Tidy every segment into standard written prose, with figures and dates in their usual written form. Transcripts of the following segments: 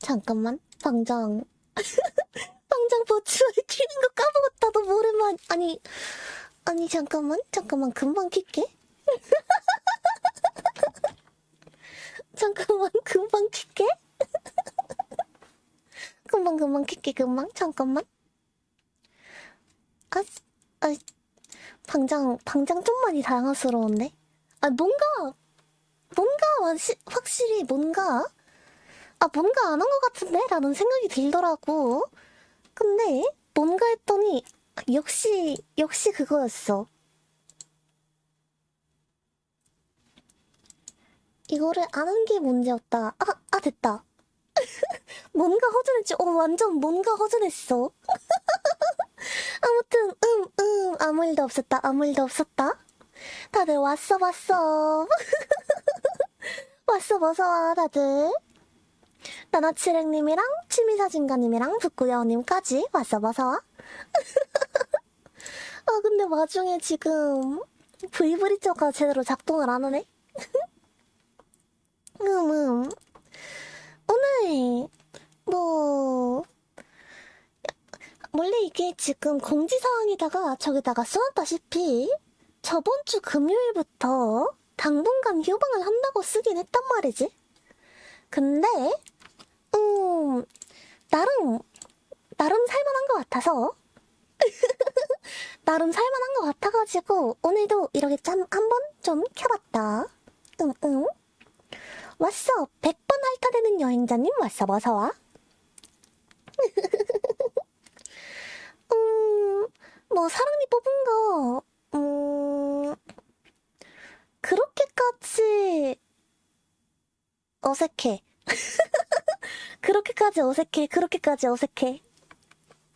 잠깐만. 당장 버추얼 키는 거 까먹었다. 너무 오랜만. 아니, 잠깐만. 금방 킬게. 잠깐만, 금방 킬게. 금방 킬게, 잠깐만. 아, 아, 방장 좀 많이 당황스러운데? 아, 확실히 뭔가 안 한 것 같은데? 라는 생각이 들더라고. 근데, 뭔가 했더니, 역시 그거였어. 이거를 안 한 게 문제였다. 됐다. 뭔가 허전했지? 완전 뭔가 허전했어. 아무튼, 아무 일도 없었다. 다들 왔어. 왔어, 어서와, 다들. 나나치랭님이랑 취미사진가님이랑 북구여우님까지 왔어, 어서와. 근데 와중에 지금 브이브리저가 제대로 작동을 안 하네? 오늘, 뭐, 원래 이게 지금 공지사항에다가 저기다가 써놨다시피 저번 주 금요일부터 당분간 휴방을 한다고 쓰긴 했단 말이지. 근데, 나름 살만한 것 같아서, 나름 살만한 것 같아가지고, 오늘도 이렇게 한번 좀 켜봤다. 왔어. 100번 핥아대는 여행자님 왔어. 어서와. 뭐, 사랑니 뽑은 거, 그렇게까지 어색해. 그렇게까지 어색해.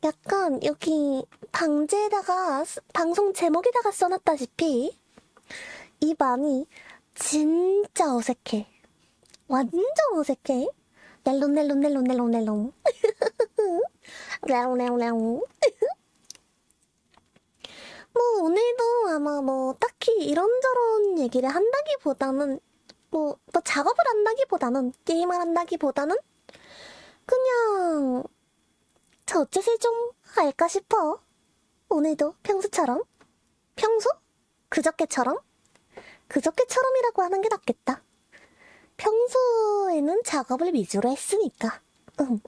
약간, 여기, 방송 제목에다가 써놨다시피, 이 맘이 진짜 어색해. 완전 어색해. 넬롱. 랄롱. 뭐, 오늘도 아마 뭐, 딱히 이런저런 얘기를 한다기보다는, 뭐 작업을 한다기보다는, 게임을 한다기보다는, 그냥, 저짓을 좀 할까 싶어. 오늘도 평소처럼. 평소? 그저께처럼? 그저께처럼이라고 하는 게 낫겠다. 평소에는 작업을 위주로 했으니까. 응.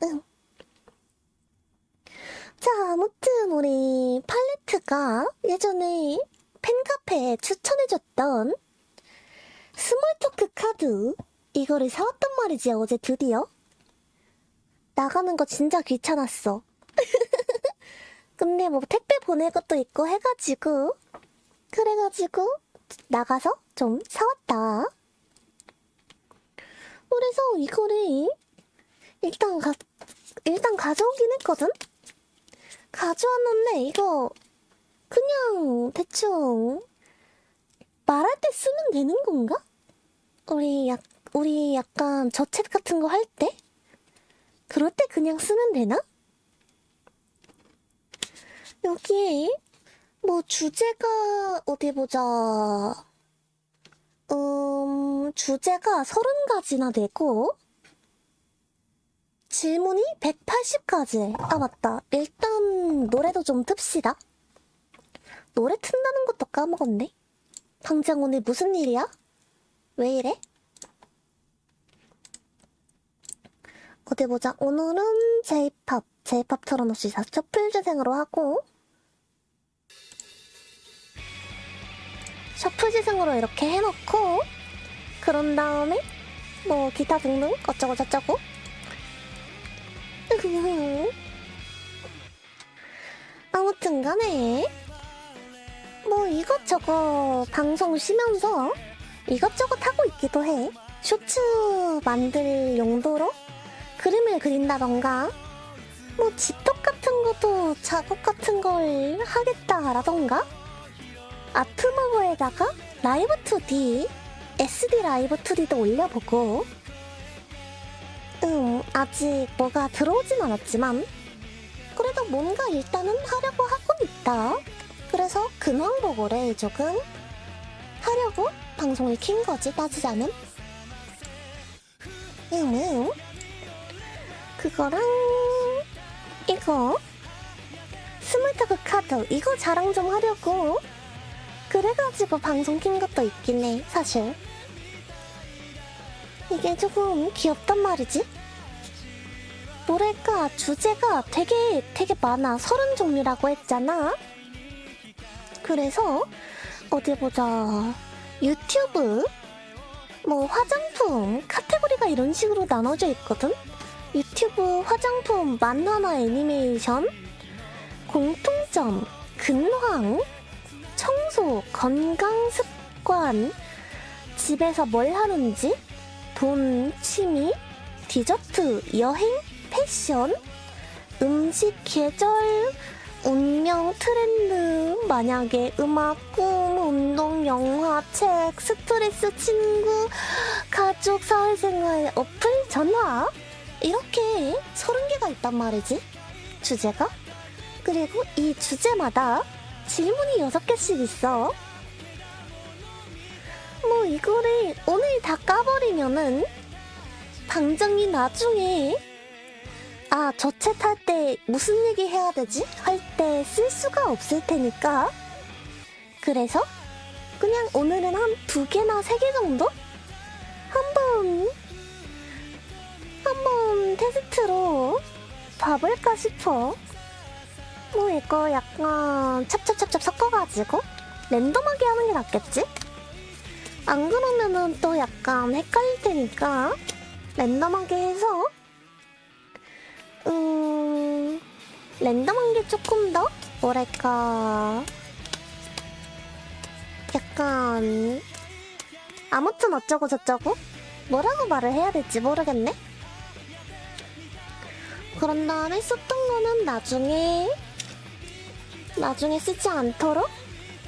자, 아무튼 우리 팔레트가 예전에 팬카페에 추천해줬던 스몰토크 카드 이거를 사왔단 말이지. 어제 드디어 나가는 거 진짜 귀찮았어. 근데 뭐 택배 보낼 것도 있고 해가지고 그래가지고 나가서 좀 사왔다. 그래서 이거를 일단 가져오긴 했거든? 가져왔는데 이거 그냥 대충 말할 때 쓰면 되는 건가? 우리 약간 저챗 같은 거 할 때? 그럴 때 그냥 쓰면 되나? 여기에 뭐 주제가 어디 보자. 주제가 30가지나 되고 질문이 180가지. 맞다. 일단 노래도 좀 틉시다. 노래 튼다는 것도 까먹었네. 당장 오늘 무슨 일이야? 왜 이래? 어디 보자. 오늘은 J-pop 틀어놓읍시다. 셔플 재생으로 하고 셔플 재생으로 이렇게 해놓고 그런 다음에 뭐 기타 등등 어쩌고 저쩌고 아무튼 간에 뭐 이것저것 방송 쉬면서 이것저것 하고 있기도 해. 쇼츠 만들 용도로 그림을 그린다던가 뭐 집톡 같은 것도 작업 같은 걸 하겠다라던가 아트마거에다가 라이브 2D SD 라이브 2D도 올려보고 아직 뭐가 들어오진 않았지만 그래도 뭔가 일단은 하려고 하고 있다. 그래서 근황보고를 조금 하려고 방송을 킨 거지, 따지자면. 그거랑 이거 스몰토크 카드 이거 자랑 좀 하려고 그래가지고 방송 킨 것도 있긴 해. 사실 이게 조금 귀엽단 말이지. 뭐랄까 주제가 되게 많아. 30종류라고 했잖아. 그래서 어디 보자. 유튜브 뭐 화장품 카테고리가 이런 식으로 나눠져 있거든. 유튜브, 화장품, 만화나 애니메이션, 공통점, 근황, 청소, 건강 습관, 집에서 뭘 하는지, 돈, 취미, 디저트, 여행, 패션, 음식, 계절, 운명, 트렌드, 만약에 음악, 꿈, 운동, 영화, 책, 스트레스, 친구, 가족, 사회생활, 어플, 전화 이렇게 30개가 있단 말이지, 주제가. 그리고 이 주제마다 질문이 6개씩 있어. 뭐 이거를 오늘 다 까버리면은 당장이 나중에 저 챗 할 때 무슨 얘기 해야 되지? 할 때 쓸 수가 없을 테니까. 그래서 그냥 오늘은 한 2개나 3개 정도? 한번 테스트로 봐볼까 싶어. 뭐 이거 약간 찹찹찹찹 섞어가지고 랜덤하게 하는 게 낫겠지? 안 그러면은 또 약간 헷갈릴 테니까 랜덤하게 해서 랜덤한 게 조금 더 뭐랄까 약간 아무튼 어쩌고 저쩌고 뭐라고 말을 해야 될지 모르겠네. 그런 다음에 썼던 거는 나중에 쓰지 않도록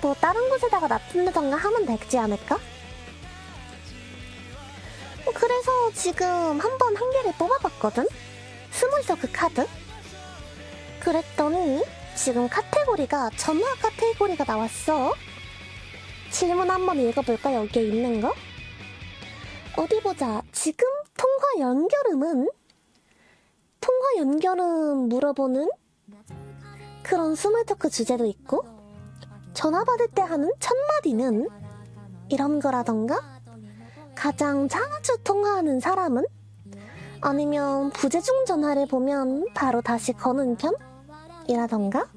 뭐 다른 곳에다가 놔둔다던가 하면 되지 않을까? 그래서 지금 한번 한 개를 뽑아봤거든? 스몰토크 카드? 그랬더니 지금 카테고리가 전화 카테고리가 나왔어. 질문 한번 읽어볼까? 여기에 있는 거? 어디 보자. 지금 통화 연결음 물어보는 그런 스몰토크 주제도 있고, 전화 받을 때 하는 첫 마디는 이런 거라던가, 가장 자주 통화하는 사람은, 아니면 부재중 전화를 보면 바로 다시 거는 편? 이라던가,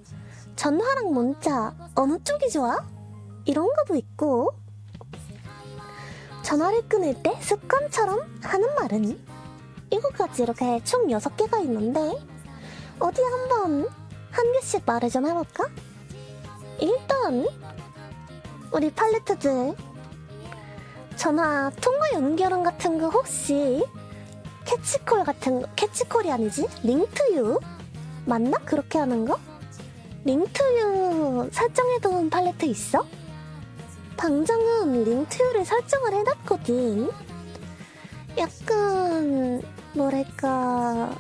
전화랑 문자 어느 쪽이 좋아? 이런 것도 있고, 전화를 끊을 때 습관처럼 하는 말은, 이거까지 이렇게 총 6개가 있는데 어디 한번 한 개씩 말을 좀 해볼까? 일단 우리 팔레트들 전화 통화 연결음 같은 거 혹시 캐치콜 같은 거, 캐치콜이 아니지? 링투유 맞나? 그렇게 하는 거? 링투유 설정해둔 팔레트 있어? 당장은 링투유를 설정을 해놨거든. 약간 뭐랄까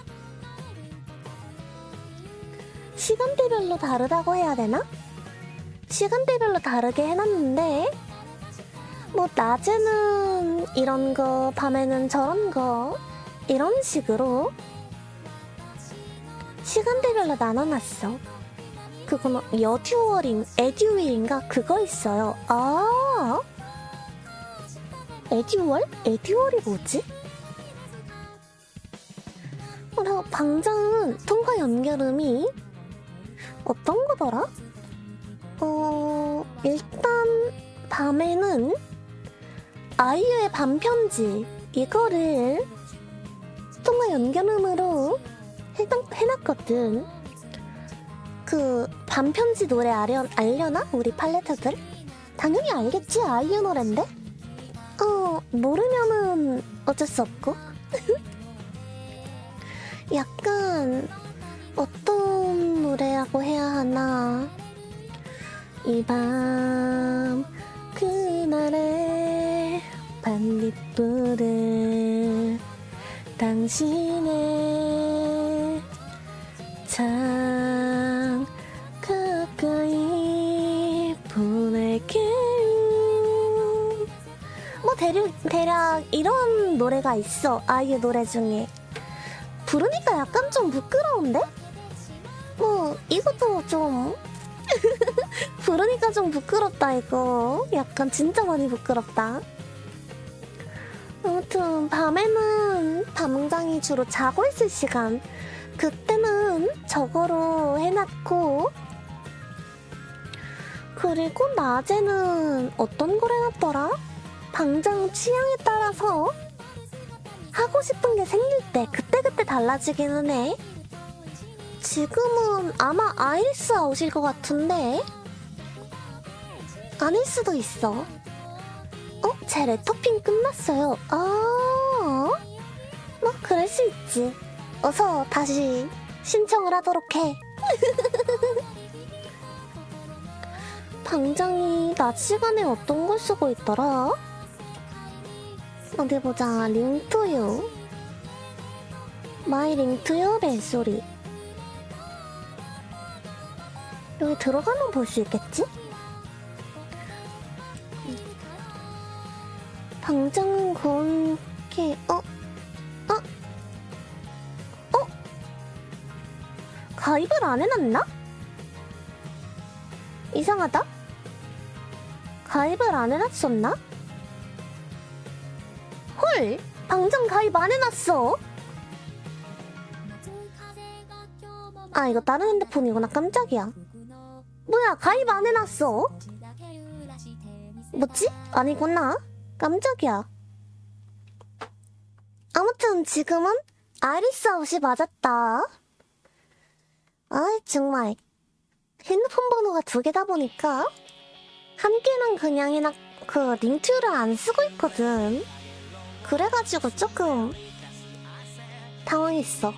시간대별로 다르다고 해야 되나? 시간대별로 다르게 해놨는데 뭐 낮에는 이런 거, 밤에는 저런 거 이런 식으로 시간대별로 나눠놨어. 그거는 에듀윌인가 그거 있어요. 에듀월? 에듀월이 뭐지? 그리고 방장은 통화 연결음이 어떤 거더라? 일단 밤에는 아이유의 밤편지 이거를 통화 연결음으로 해놨거든. 그 밤편지 노래 알려나? 우리 팔레트들? 당연히 알겠지. 아이유 노랜데? 모르면은 어쩔 수 없고. 약간 어떤 노래라고 해야 하나. 이 밤 그날의 반딧불을 당신의 참 가까이 보낼게. 뭐 대략 이런 노래가 있어. 아이유 노래 중에 부르니까 약간 좀 부끄러운데? 뭐 이것도 좀 부르니까 좀 부끄럽다 이거. 약간 진짜 많이 부끄럽다. 아무튼 밤에는 담장이 주로 자고 있을 시간. 그때는 저거로 해놨고, 그리고 낮에는 어떤 걸 해놨더라? 방장 취향에 따라서 하고 싶은 게 생길 때 그때그때 달라지기는 해. 지금은 아마 아이리스 아웃일 것 같은데 아닐 수도 있어. 제 레터핑 끝났어요. 뭐 그럴 수 있지. 어서 다시 신청을 하도록 해. 방장이 낮 시간에 어떤 걸 쓰고 있더라? 어디 보자. 링투유. 마이 링투유 벨소리. 여기 들어가면 볼 수 있겠지? 방장은 그렇게 가입을 안 해놨나? 이상하다. 가입을 안 해놨었나? 헐! 방장 가입 안 해놨어? 아, 이거 다른 핸드폰이구나. 깜짝이야. 뭐야, 가입 안 해놨어? 뭐지? 아니구나. 깜짝이야. 아무튼 지금은 아이리스 아웃이 맞았다. 아이 정말 핸드폰 번호가 2개다 보니까 한 개는 그냥 그 링투유를 안 쓰고 있거든. 그래가지고 조금 당황했어.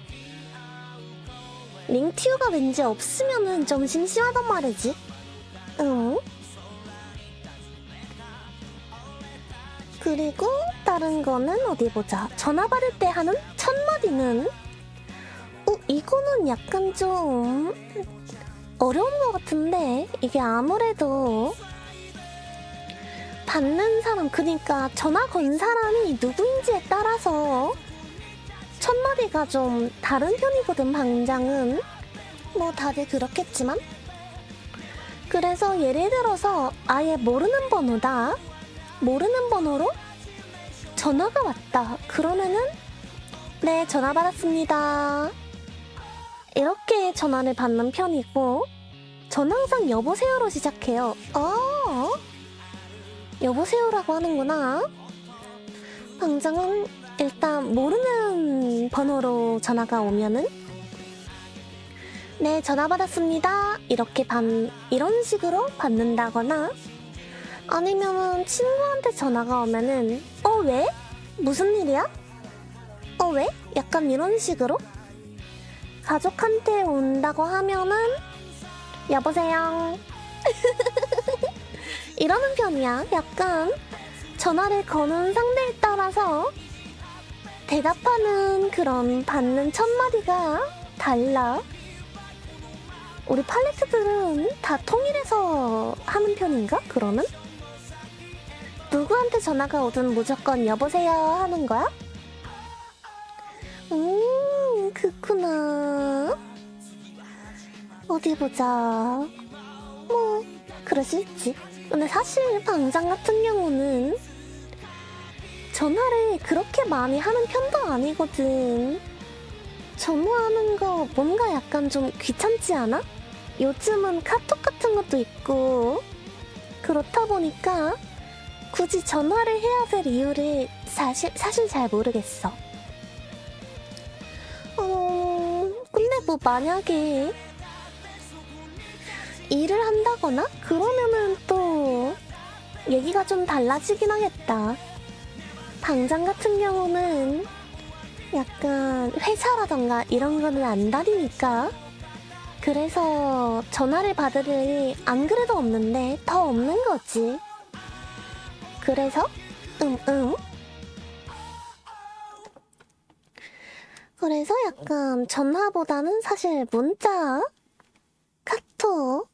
링투유가 왠지 없으면은 좀 심심하단 말이지. 응. 그리고 다른 거는 어디 보자. 전화 받을 때 하는 첫 마디는 이거는 약간 좀 어려운 것 같은데 이게 아무래도 받는 사람, 그니까 전화 건 사람이 누구인지에 따라서 첫 마디가 좀 다른 편이거든. 방장은 뭐 다들 그렇겠지만. 그래서 예를 들어서 아예 모르는 번호다. 모르는 번호로 전화가 왔다. 그러면은 네, 전화 받았습니다. 이렇게 전화를 받는 편이고, 전 항상 여보세요로 시작해요. 여보세요라고 하는구나. 방장은 일단 모르는 번호로 전화가 오면은 네, 전화 받았습니다. 이런 식으로 받는다거나, 아니면은 친구한테 전화가 오면은 왜? 무슨 일이야? 왜? 약간 이런 식으로. 가족한테 온다고 하면은 여보세요. 이러는 편이야. 약간 전화를 거는 상대에 따라서 대답하는 그런 받는 첫 마디가 달라. 우리 팔레트들은 다 통일해서 하는 편인가? 그러면? 누구한테 전화가 오든 무조건 여보세요 하는 거야? 그렇구나. 어디 보자. 뭐 그럴 수 있지. 근데 사실 방장 같은 경우는 전화를 그렇게 많이 하는 편도 아니거든. 전화하는 거 뭔가 약간 좀 귀찮지 않아? 요즘은 카톡 같은 것도 있고 그렇다 보니까 굳이 전화를 해야 될 이유를 사실 잘 모르겠어. 근데 뭐 만약에 일을 한다거나 그러면은 또 얘기가 좀 달라지긴 하겠다. 방장 같은 경우는 약간 회사라던가 이런 거는 안 다니니까, 그래서 전화를 받을 일이 안 그래도 없는데 더 없는 거지. 그래서 그래서 약간 전화보다는 사실 문자, 카톡,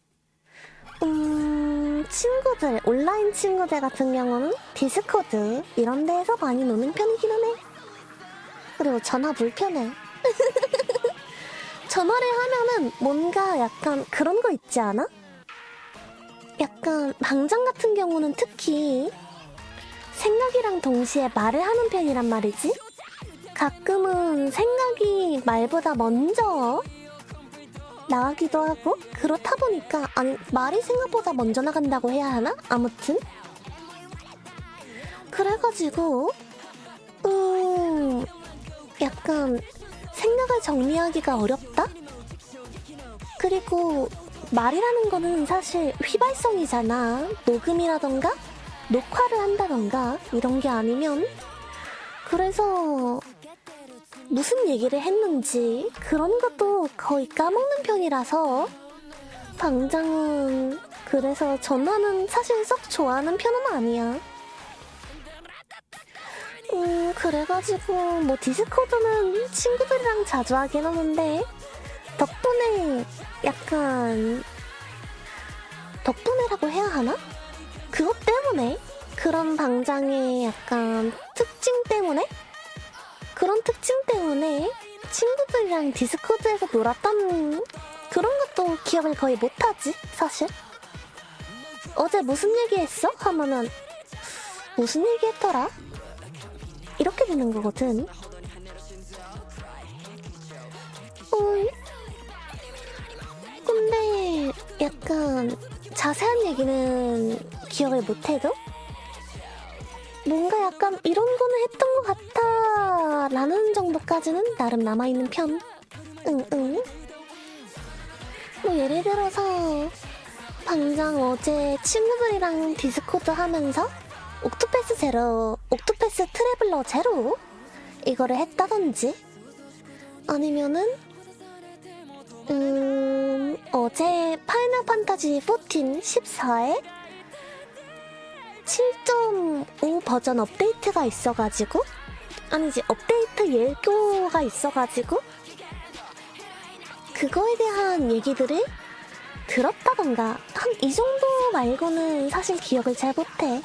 친구들, 온라인 친구들 같은 경우는 디스코드 이런 데에서 많이 노는 편이기는 해. 그리고 전화 불편해. 전화를 하면은 뭔가 약간 그런 거 있지 않아? 약간 방장 같은 경우는 특히 생각이랑 동시에 말을 하는 편이란 말이지. 가끔은 생각이 말보다 먼저 나가기도 하고, 그렇다 보니까, 아니, 말이 생각보다 먼저 나간다고 해야 하나? 아무튼 그래가지고 약간 생각을 정리하기가 어렵다? 그리고 말이라는 거는 사실 휘발성이잖아. 녹음이라던가 녹화를 한다던가 이런 게 아니면, 그래서 무슨 얘기를 했는지 그런 것도 거의 까먹는 편이라서 방장은, 그래서 전화는 사실 썩 좋아하는 편은 아니야. 그래가지고 뭐 디스코드는 친구들이랑 자주 하긴 하는데, 덕분에 약간, 덕분에라고 해야 하나? 그것 때문에, 그런 방장의 약간 특징 때문에, 그런 특징 때문에 친구들이랑 디스코드에서 놀았던 그런 것도 기억을 거의 못하지, 사실. 어제 무슨 얘기했어? 하면은 무슨 얘기했더라? 이렇게 되는 거거든. 근데 약간 자세한 얘기는 기억을 못해도 뭔가 약간 이런 거는 했던 것 같아 라는 정도까지는 나름 남아있는 편. 응. 뭐 예를 들어서 당장 어제 친구들이랑 디스코드 하면서 옥토패스 트래블러 제로 이거를 했다든지, 아니면은 어제 파이널 판타지 14 14에 7.5 버전 업데이트가 있어가지고, 아니지, 업데이트 예고가 있어가지고 그거에 대한 얘기들을 들었다던가, 한 이 정도 말고는 사실 기억을 잘 못해.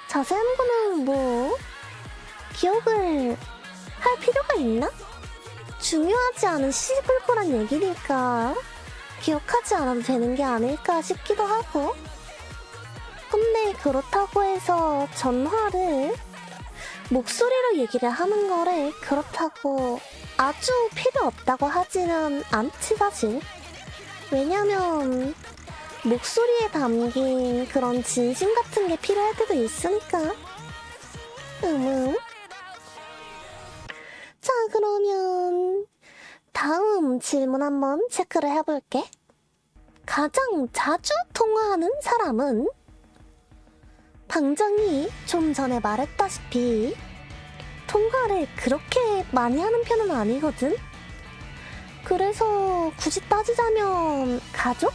자세한 거는 뭐 기억을 할 필요가 있나? 중요하지 않은 시시콜콜한 얘기니까 기억하지 않아도 되는 게 아닐까 싶기도 하고. 근데 그렇다고 해서 전화를 목소리로 얘기를 하는 거를 그렇다고 아주 필요 없다고 하지는 않지, 사실. 왜냐면 목소리에 담긴 그런 진심 같은 게 필요할 때도 있으니까. 자, 그러면 다음 질문 한번 체크를 해볼게. 가장 자주 통화하는 사람은? 방장이 좀 전에 말했다시피 통화를 그렇게 많이 하는 편은 아니거든? 그래서 굳이 따지자면 가족?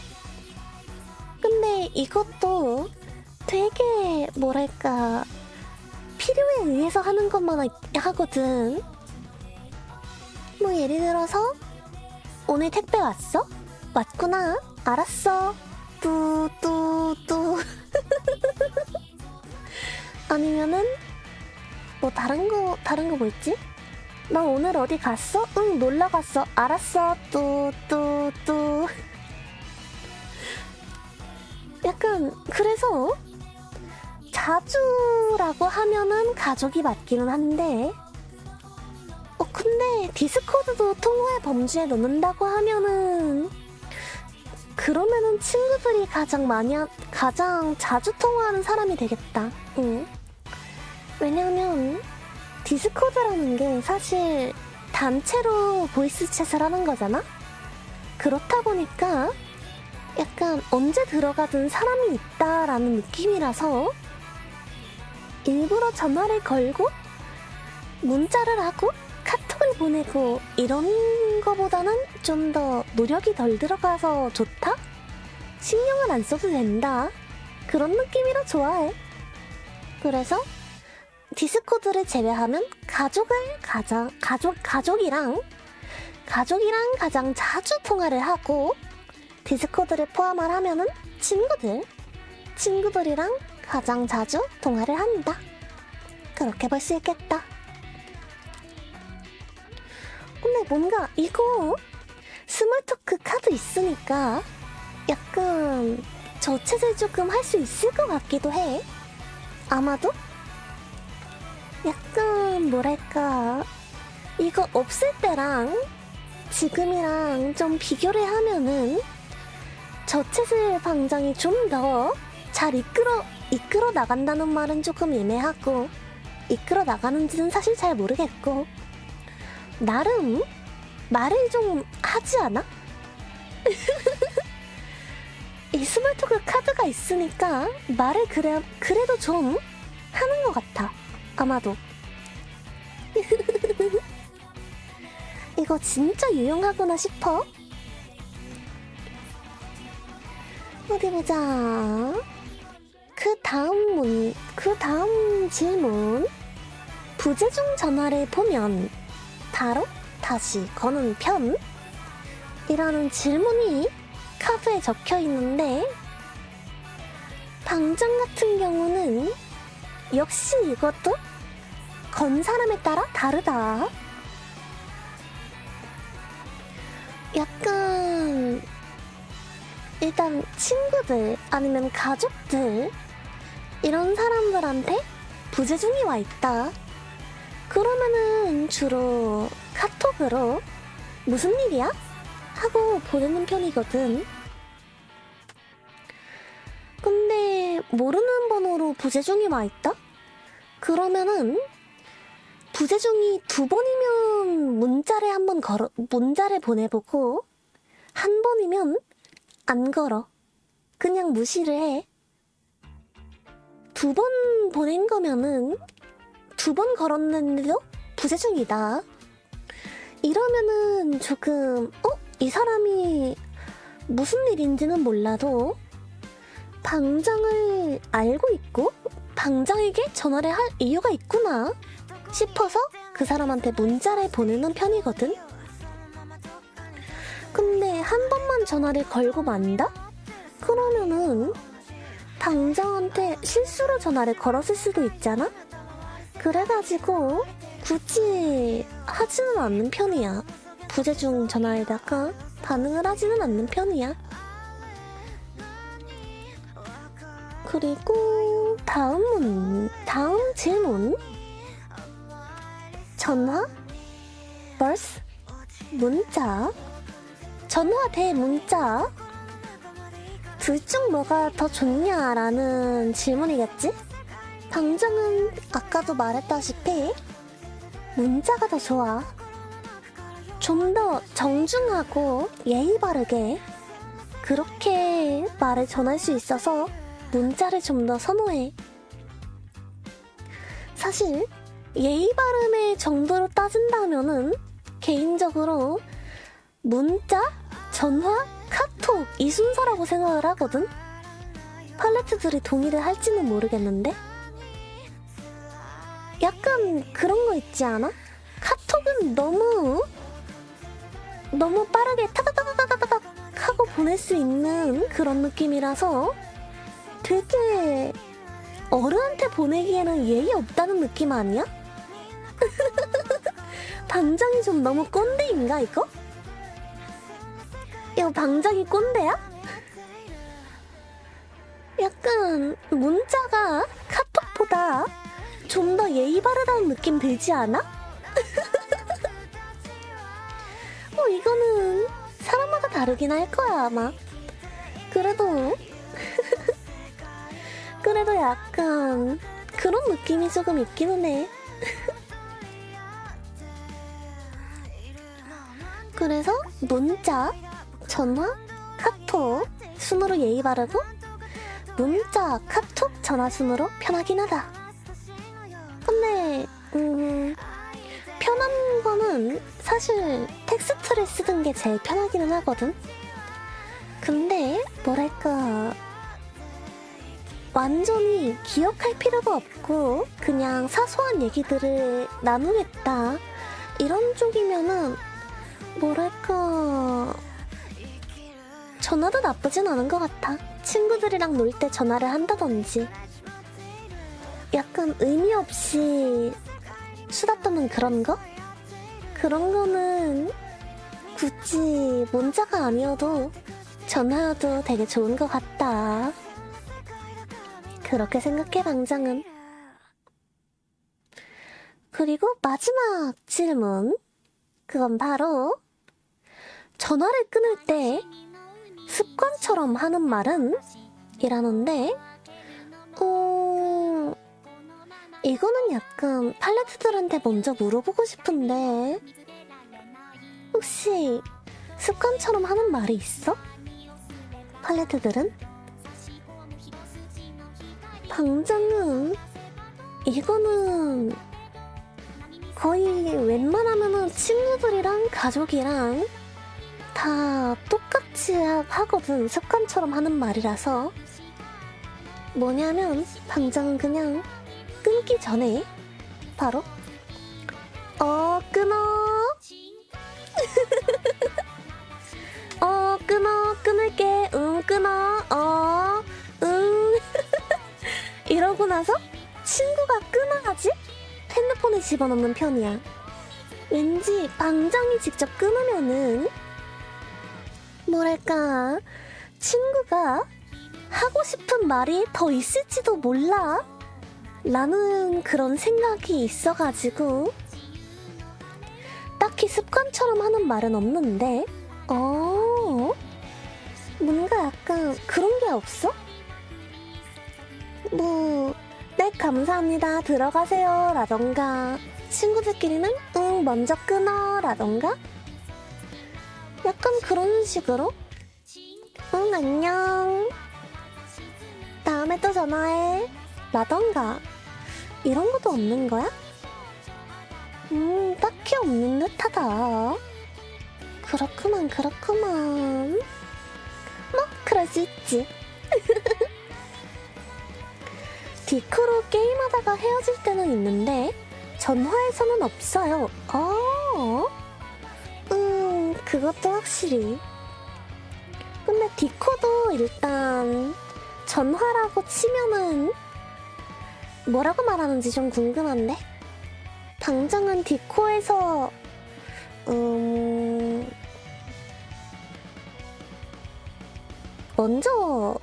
근데 이것도 되게 뭐랄까 필요에 의해서 하는 것만 하거든. 뭐 예를 들어서 오늘 택배 왔어? 왔구나. 알았어. 뚜뚜뚜. 아니면은 뭐 다른 거 뭐 있지? 너 오늘 어디 갔어? 응, 놀러 갔어. 알았어. 뚜뚜뚜. 약간 그래서 자주라고 하면은 가족이 맞기는 한데, 근데 디스코드도 통화의 범주에 넣는다고 하면은, 그러면은 친구들이 가장 자주 통화하는 사람이 되겠다. 응. 왜냐면 디스코드라는 게 사실 단체로 보이스 챗을 하는 거잖아? 그렇다 보니까 약간 언제 들어가든 사람이 있다라는 느낌이라서 일부러 전화를 걸고 문자를 하고 카톡을 보내고 이런 거보다는 좀 더 노력이 덜 들어가서 좋다? 신경을 안 써도 된다. 그런 느낌이라 좋아해. 그래서 디스코드를 제외하면 가족이랑 가장 자주 통화를 하고, 디스코드를 포함을 하면은 친구들이랑 가장 자주 통화를 한다. 그렇게 볼 수 있겠다. 근데 뭔가 이거 스몰토크 카드 있으니까 약간 저체질 조금 할 수 있을 것 같기도 해. 아마도? 약간 뭐랄까, 이거 없을 때랑 지금이랑 좀 비교를 하면은 저체질 방장이 좀 더 잘 이끌어 나간다는 말은 조금 애매하고, 이끌어 나가는지는 사실 잘 모르겠고, 나름 말을 좀 하지 않아? 이 스몰토크 카드가 있으니까 말을 그래도 좀 하는 것 같아. 아마도. 이거 진짜 유용하구나 싶어. 어디 보자. 그 다음 질문. 부재중 전화를 보면 바로 다시 거는 편? 이라는 질문이 카드에 적혀 있는데, 방장 같은 경우는 역시 이것도 건 사람에 따라 다르다. 약간 일단 친구들 아니면 가족들 이런 사람들한테 부재중이 와 있다. 그러면은 주로 카톡으로 무슨 일이야? 하고 보내는 편이거든. 근데 모르는 번호로 부재중이 와 있다? 그러면은 부재중이 2번이면 문자를 보내보고, 한 번이면 안 걸어. 그냥 무시를 해. 2번 보낸 거면은 2번 걸었는데도 부재중이다. 이러면은 조금 이 사람이 무슨 일인지는 몰라도 방장을 알고 있고 방장에게 전화를 할 이유가 있구나 싶어서 그 사람한테 문자를 보내는 편이거든. 근데 한 번만 전화를 걸고 만다? 그러면은 방장한테 실수로 전화를 걸었을 수도 있잖아? 그래가지고 굳이 하지는 않는 편이야. 부재중 전화에다가 반응을 하지는 않는 편이야. 그리고 다음 질문. 전화 vs 문자. 전화 대 문자. 둘 중 뭐가 더 좋냐라는 질문이겠지? 방장은 아까도 말했다시피 문자가 더 좋아. 좀 더 정중하고 예의 바르게 그렇게 말을 전할 수 있어서 문자를 좀 더 선호해. 사실 예의 바름의 정도로 따진다면은 개인적으로 문자, 전화, 카톡 이 순서라고 생각을 하거든? 팔레트들이 동의를 할지는 모르겠는데? 약간 그런 거 있지 않아? 카톡은 너무 빠르게 타다다다다닥 하고 보낼 수 있는 그런 느낌이라서 되게 어른한테 보내기에는 예의 없다는 느낌 아니야? 방장이 좀 너무 꼰대인가 이거? 이거 방장이 꼰대야? 약간 문자가 카톡보다 좀 더 예의 바르다는 느낌 들지 않아? 이거는 사람마다 다르긴 할 거야 아마. 그래도 약간 그런 느낌이 조금 있기는 해. 그래서 문자, 전화, 카톡 순으로 예의 바르고, 문자, 카톡, 전화 순으로 편하긴 하다. 근데 편한 거는 사실 텍스트를 쓰는 게 제일 편하기는 하거든. 근데 뭐랄까, 완전히 기억할 필요가 없고 그냥 사소한 얘기들을 나누겠다 이런 쪽이면은 뭐랄까, 전화도 나쁘진 않은 것 같아. 친구들이랑 놀 때 전화를 한다든지 약간 의미 없이 수다 떠는 그런 거? 그런 거는 굳이 문자가 아니어도 전화여도 되게 좋은 것 같다. 그렇게 생각해, 방장은. 그리고 마지막 질문. 그건 바로 전화를 끊을 때 습관처럼 하는 말은? 이라는데 이거는 약간 팔레트들한테 먼저 물어보고 싶은데 혹시 습관처럼 하는 말이 있어? 팔레트들은? 방장은 이거는 거의 웬만하면은 친구들이랑 가족이랑 다 똑같이 하거든. 습관처럼 하는 말이라서. 뭐냐면 방장은 그냥 끊기 전에 바로 끊어 끊을게 끊어 이러고 나서 친구가 끊어야지 핸드폰을 집어넣는 편이야. 왠지 방장이 직접 끊으면은 뭐랄까 친구가 하고 싶은 말이 더 있을지도 몰라 라는 그런 생각이 있어가지고 딱히 습관처럼 하는 말은 없는데 뭔가 약간 그런 게 없어? 뭐 네 감사합니다 들어가세요 라던가 친구들끼리는 응 먼저 끊어 라던가 약간 그런 식으로 응 안녕 다음에 또 전화해 라던가 이런 것도 없는 거야? 딱히 없는 듯하다. 그렇구만 뭐 그럴 수 있지. 디코로 게임하다가 헤어질 때는 있는데 전화에서는 없어요. 그것도 확실히. 근데 디코도 일단 전화라고 치면은 뭐라고 말하는지 좀 궁금한데? 방장은 디코에서 먼저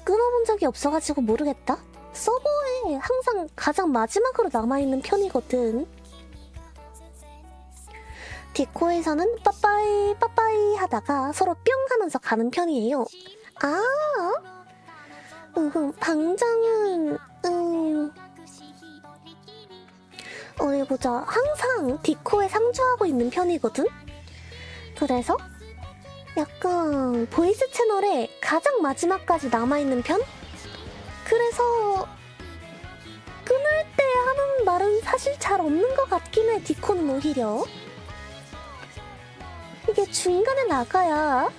끊어본 적이 없어가지고 모르겠다? 서버에 항상 가장 마지막으로 남아있는 편이거든. 디코에서는 빠빠이 하다가 서로 뿅 하면서 가는 편이에요. 방장은 어디 보자. 항상 디코에 상주하고 있는 편이거든? 그래서 약간 보이스 채널에 가장 마지막까지 남아있는 편? 그래서 끊을 때 하는 말은 사실 잘 없는 것 같긴 해. 디코는 오히려 이게 중간에 나가야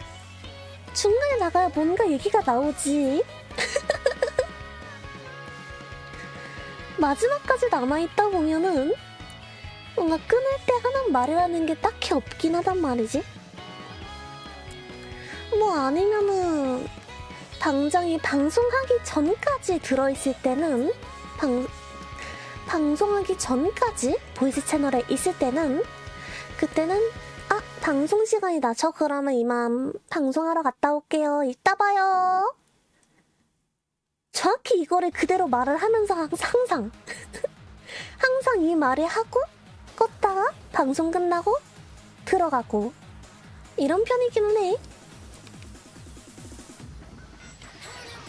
뭔가 얘기가 나오지. 마지막까지 남아있다 보면은 뭔가 끊을 때 하는 말이라는 게 딱히 없긴 하단 말이지. 뭐 아니면은 방장이 방송하기 전까지 들어있을 때는 방송하기 전까지 보이스 채널에 있을 때는 그때는 방송 시간이다. 저 그러면 이만 방송하러 갔다 올게요. 이따 봐요. 정확히 이거를 그대로 말을 하면서 항상 항상 이 말을 하고 껐다가 방송 끝나고 들어가고 이런 편이기는 해.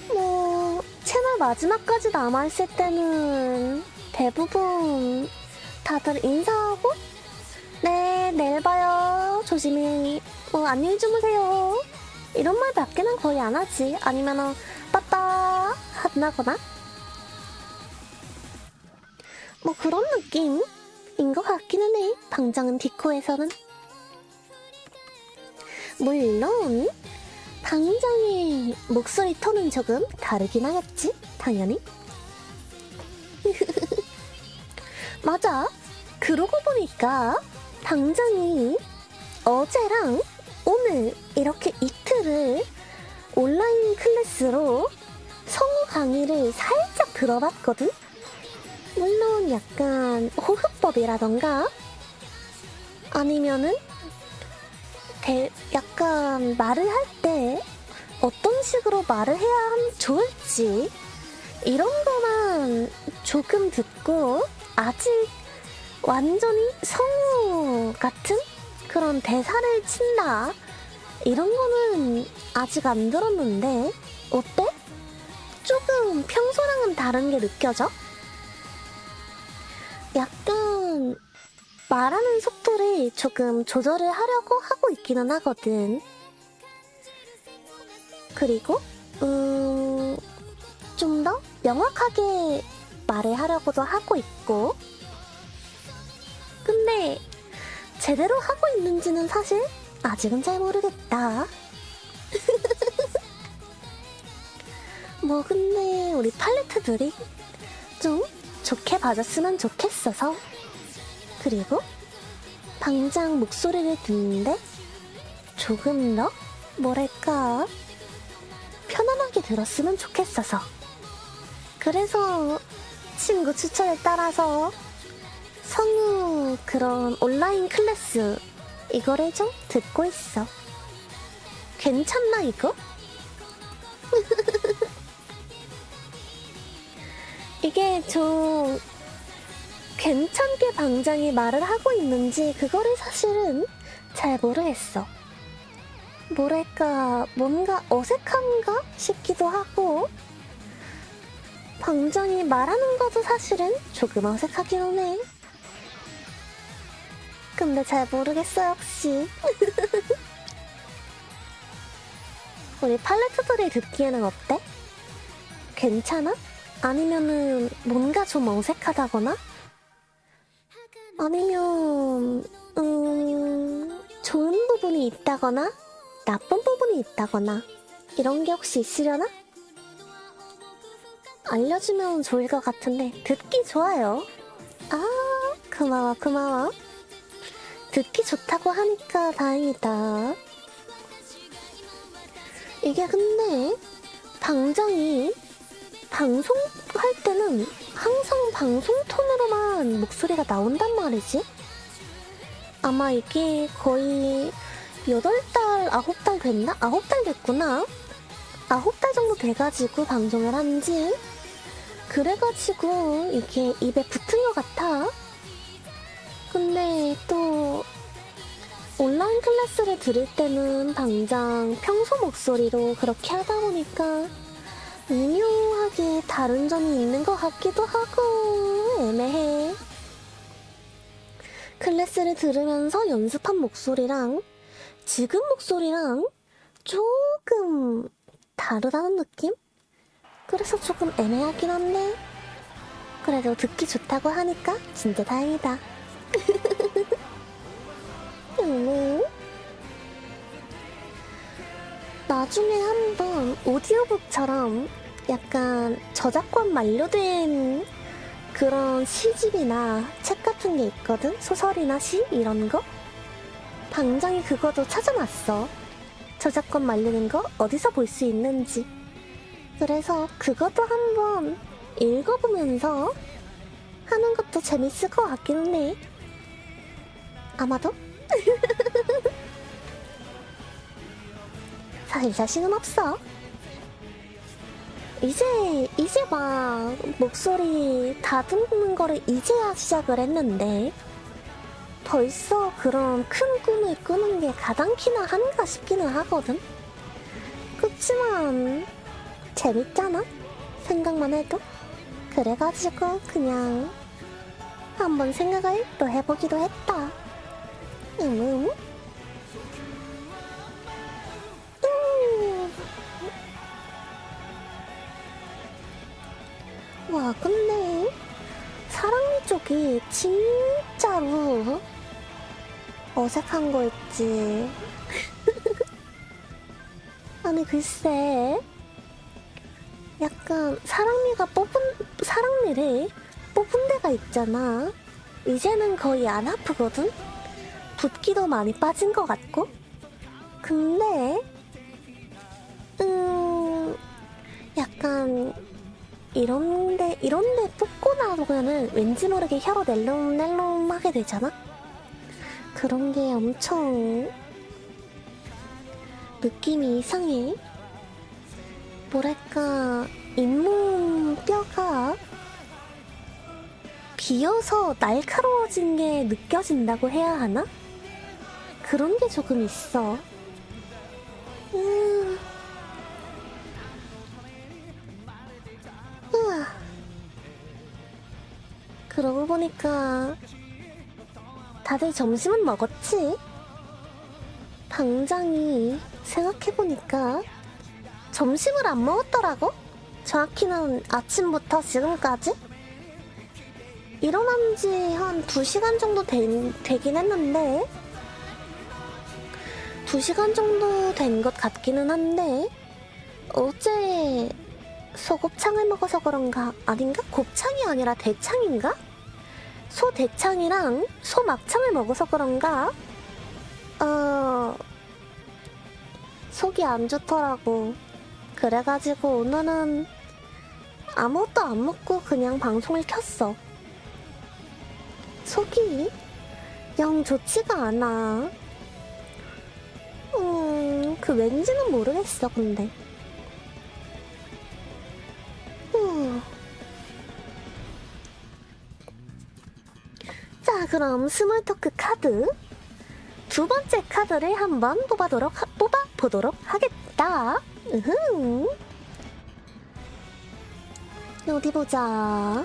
뭐 채널 마지막까지 남아있을 때는 대부분 다들 인사하고 네 내일 봐요 조심히 안녕히 주무세요 이런 말밖에는 거의 안 하지. 아니면은 빠빠 한다거나 뭐 그런 느낌인 것 같기는 해. 방장은 디코에서는. 물론 방장의 목소리 톤은 조금 다르긴 하겠지 당연히. 맞아. 그러고 보니까 방장이 어제랑 오늘 이렇게 이틀을 온라인 클래스로 성우 강의를 살짝 들어봤거든? 물론 약간 호흡법이라던가 아니면은 약간 말을 할 때 어떤 식으로 말을 해야 좋을지 이런 거만 조금 듣고 아직 완전히 성우 같은 그런 대사를 친다 이런 거는 아직 안 들었는데 어때? 조금 평소랑은 다른 게 느껴져? 약간 말하는 속도를 조금 조절을 하려고 하고 있기는 하거든. 그리고 좀 더 명확하게 말을 하려고도 하고 있고 근데 제대로 하고 있는지는 사실 아직은 잘 모르겠다. 뭐 근데 우리 팔레트들이 좀 좋게 봐줬으면 좋겠어서 그리고 당장 목소리를 듣는데 조금 더 뭐랄까 편안하게 들었으면 좋겠어서 그래서 친구 추천에 따라서 성우 그런 온라인 클래스 이거를 좀 듣고 있어. 괜찮나 이거? 이게 좀 괜찮게 방장이 말을 하고 있는지 그거를 사실은 잘 모르겠어. 뭐랄까 뭔가 어색한가 싶기도 하고 방장이 말하는 것도 사실은 조금 어색하기는 해. 근데 잘 모르겠어 역시. 우리 팔레트들이 듣기에는 어때? 괜찮아? 아니면은 뭔가 좀 어색하다거나? 아니면 좋은 부분이 있다거나 나쁜 부분이 있다거나 이런 게 혹시 있으려나? 알려주면 좋을 것 같은데 듣기 좋아요. 아 고마워 고마워. 듣기 좋다고 하니까 다행이다. 이게 근데 방장이 방송할 때는 항상 방송 톤으로만 목소리가 나온단 말이지? 아마 이게 거의 8달, 9달 됐나? 9달 됐구나? 9달 정도 돼가지고 방송을 한지 그래가지고 이게 입에 붙은 것 같아. 근데 또 온라인 클래스를 들을 때는 당장 평소 목소리로 그렇게 하다 보니까 미묘하게 다른 점이 있는 것 같기도 하고 애매해. 클래스를 들으면서 연습한 목소리랑 지금 목소리랑 조금 다르다는 느낌? 그래서 조금 애매하긴 한데 그래도 듣기 좋다고 하니까 진짜 다행이다. 나중에 한번 오디오북처럼 약간 저작권 만료된 그런 시집이나 책 같은 게 있거든? 소설이나 시? 이런 거? 당장에 그거도 찾아놨어. 저작권 만료된 거 어디서 볼 수 있는지. 그래서 그것도 한번 읽어보면서 하는 것도 재밌을 것 같기는 해. 아마도? 사실 자신은 없어. 이제 막 목소리 다듬는 거를 이제야 시작을 했는데 벌써 그런 큰 꿈을 꾸는 게 가당키나 한가 싶기는 하거든. 그치만 재밌잖아? 생각만 해도. 그래가지고 그냥 한번 생각을 또 해보기도 했다. 와 근데 사랑니 쪽이 진짜로 어색한 거 있지. 아니 글쎄 약간 사랑니를 뽑은 데가 있잖아. 이제는 거의 안 아프거든? 붓기도 많이 빠진 것 같고. 근데 약간 이런데 뽑고 나면은 왠지 모르게 혀로 낼름낼름 하게 되잖아? 그런 게 엄청 느낌이 이상해. 뭐랄까, 잇몸 뼈가 비어서 날카로워진 게 느껴진다고 해야 하나? 그런 게 조금 있어. 우와. 그러고 보니까 다들 점심은 먹었지? 당장이 생각해보니까 점심을 안 먹었더라고? 정확히는 아침부터 지금까지? 일어난 지 한 2시간 정도 되긴 했는데 2시간 정도 된 것 같기는 한데 어제 소곱창을 먹어서 그런가? 아닌가? 곱창이 아니라 대창인가? 소대창이랑 소막창을 먹어서 그런가? 속이 안 좋더라고. 그래가지고 오늘은 아무것도 안 먹고 그냥 방송을 켰어. 속이 영 좋지가 않아. 그 왠지는 모르겠어, 근데. 자, 그럼 스몰토크 카드 두 번째 카드를 한번 뽑아보도록 하겠다. 어디 보자.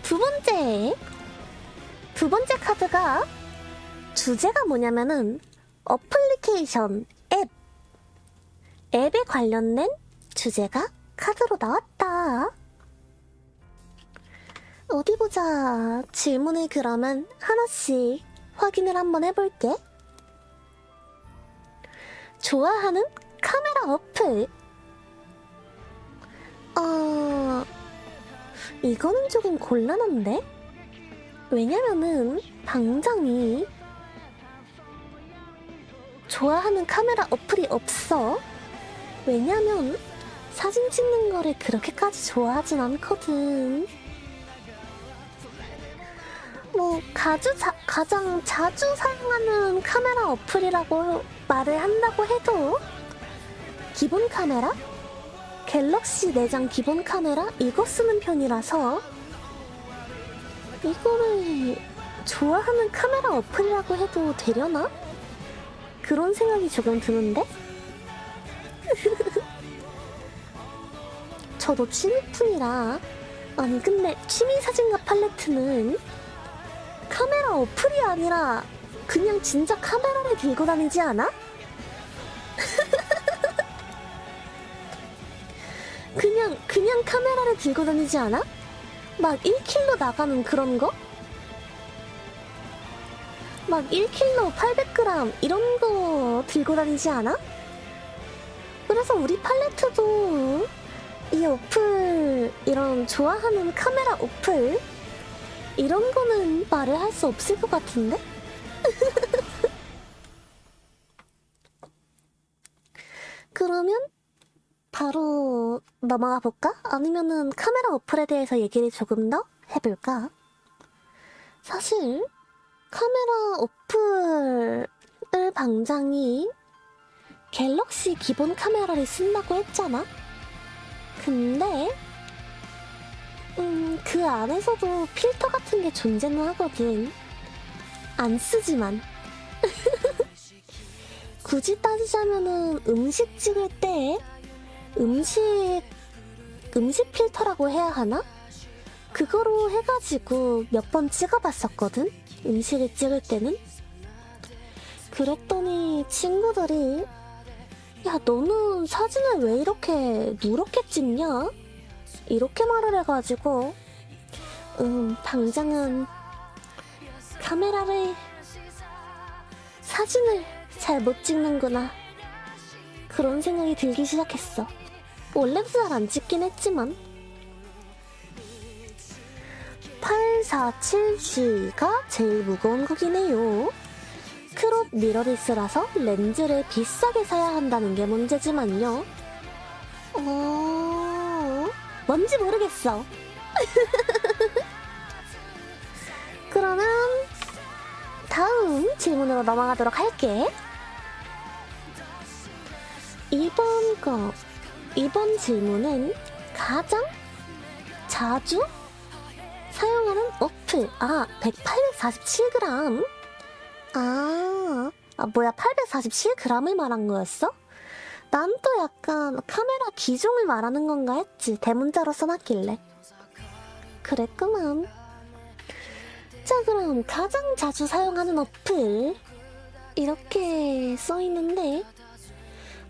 두 번째 카드가 주제가 뭐냐면은 어플리케이션 앱에 관련된 주제가 카드로 나왔다. 어디 보자. 질문을 그러면 하나씩 확인을 한번 해볼게. 좋아하는 카메라 어플. 이거는 조금 곤란한데? 왜냐면은 당장이 좋아하는 카메라 어플이 없어. 왜냐면 사진 찍는 거를 그렇게까지 좋아하진 않거든. 뭐 가장 자주 사용하는 카메라 어플이라고 말을 한다고 해도 기본 카메라? 갤럭시 내장 기본 카메라? 이거 쓰는 편이라서 이거를 좋아하는 카메라 어플이라고 해도 되려나? 그런 생각이 조금 드는데? 저도 취미뿐이라. 아니 근데 취미 사진과 팔레트는 카메라 어플이 아니라 그냥 진짜 카메라를 들고 다니지 않아? 그냥 카메라를 들고 다니지 않아? 막 1kg 나가는 그런 거? 막 1kg 800g 이런 거 들고 다니지 않아? 그래서 우리 팔레트도 이 어플, 이런 좋아하는 카메라 어플 이런 거는 말을 할 수 없을 것 같은데? 그러면 바로 넘어가 볼까? 아니면은 카메라 어플에 대해서 얘기를 조금 더 해볼까? 사실 카메라 어플을 방장이 갤럭시 기본 카메라를 쓴다고 했잖아? 근데 그 안에서도 필터 같은 게 존재는 하거든. 안 쓰지만. 굳이 따지자면은 음식 찍을 때 음식 필터라고 해야 하나? 그거로 해가지고 몇 번 찍어봤었거든? 음식을 찍을 때는? 그랬더니 친구들이 야, 너는 사진을 왜 이렇게 누렇게 찍냐? 이렇게 말을 해가지고 당장은 사진을 잘 못 찍는구나. 그런 생각이 들기 시작했어. 원래도 잘 안 찍긴 했지만. 847G가 제일 무거운 거긴 해요. 크롭 미러리스라서 렌즈를 비싸게 사야 한다는 게 문제지만요. 뭔지 모르겠어. 그러면 다음 질문으로 넘어가도록 할게. 이번 질문은 가장 자주 사용하는 어플. 847g. 뭐야, 847g을 말한 거였어? 난 또 약간 카메라 기종을 말하는 건가 했지. 대문자로 써놨길래. 그랬구만. 자, 그럼 가장 자주 사용하는 어플. 이렇게 써있는데,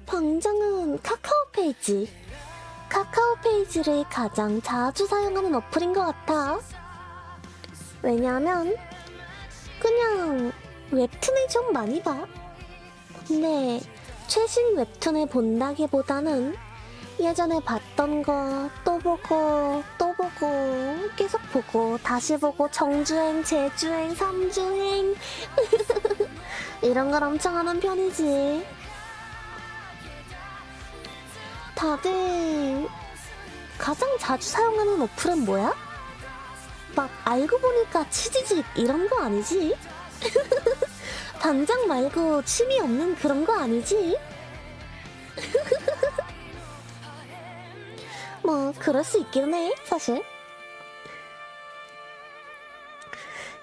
방장은 카카오 페이지. 카카오 페이지를 가장 자주 사용하는 어플인 것 같아. 왜냐면, 그냥 웹툰을 좀 많이 봐. 근데 최신 웹툰을 본다기보다는 예전에 봤던 거 또 보고 또 보고 계속 보고 다시 보고 정주행, 재주행, 삼주행 이런 걸 엄청 하는 편이지. 다들 가장 자주 사용하는 어플은 뭐야? 막 알고 보니까 치지직 이런 거 아니지? 반장 말고 취미 없는 그런 거 아니지? 뭐 그럴 수 있긴 해, 사실.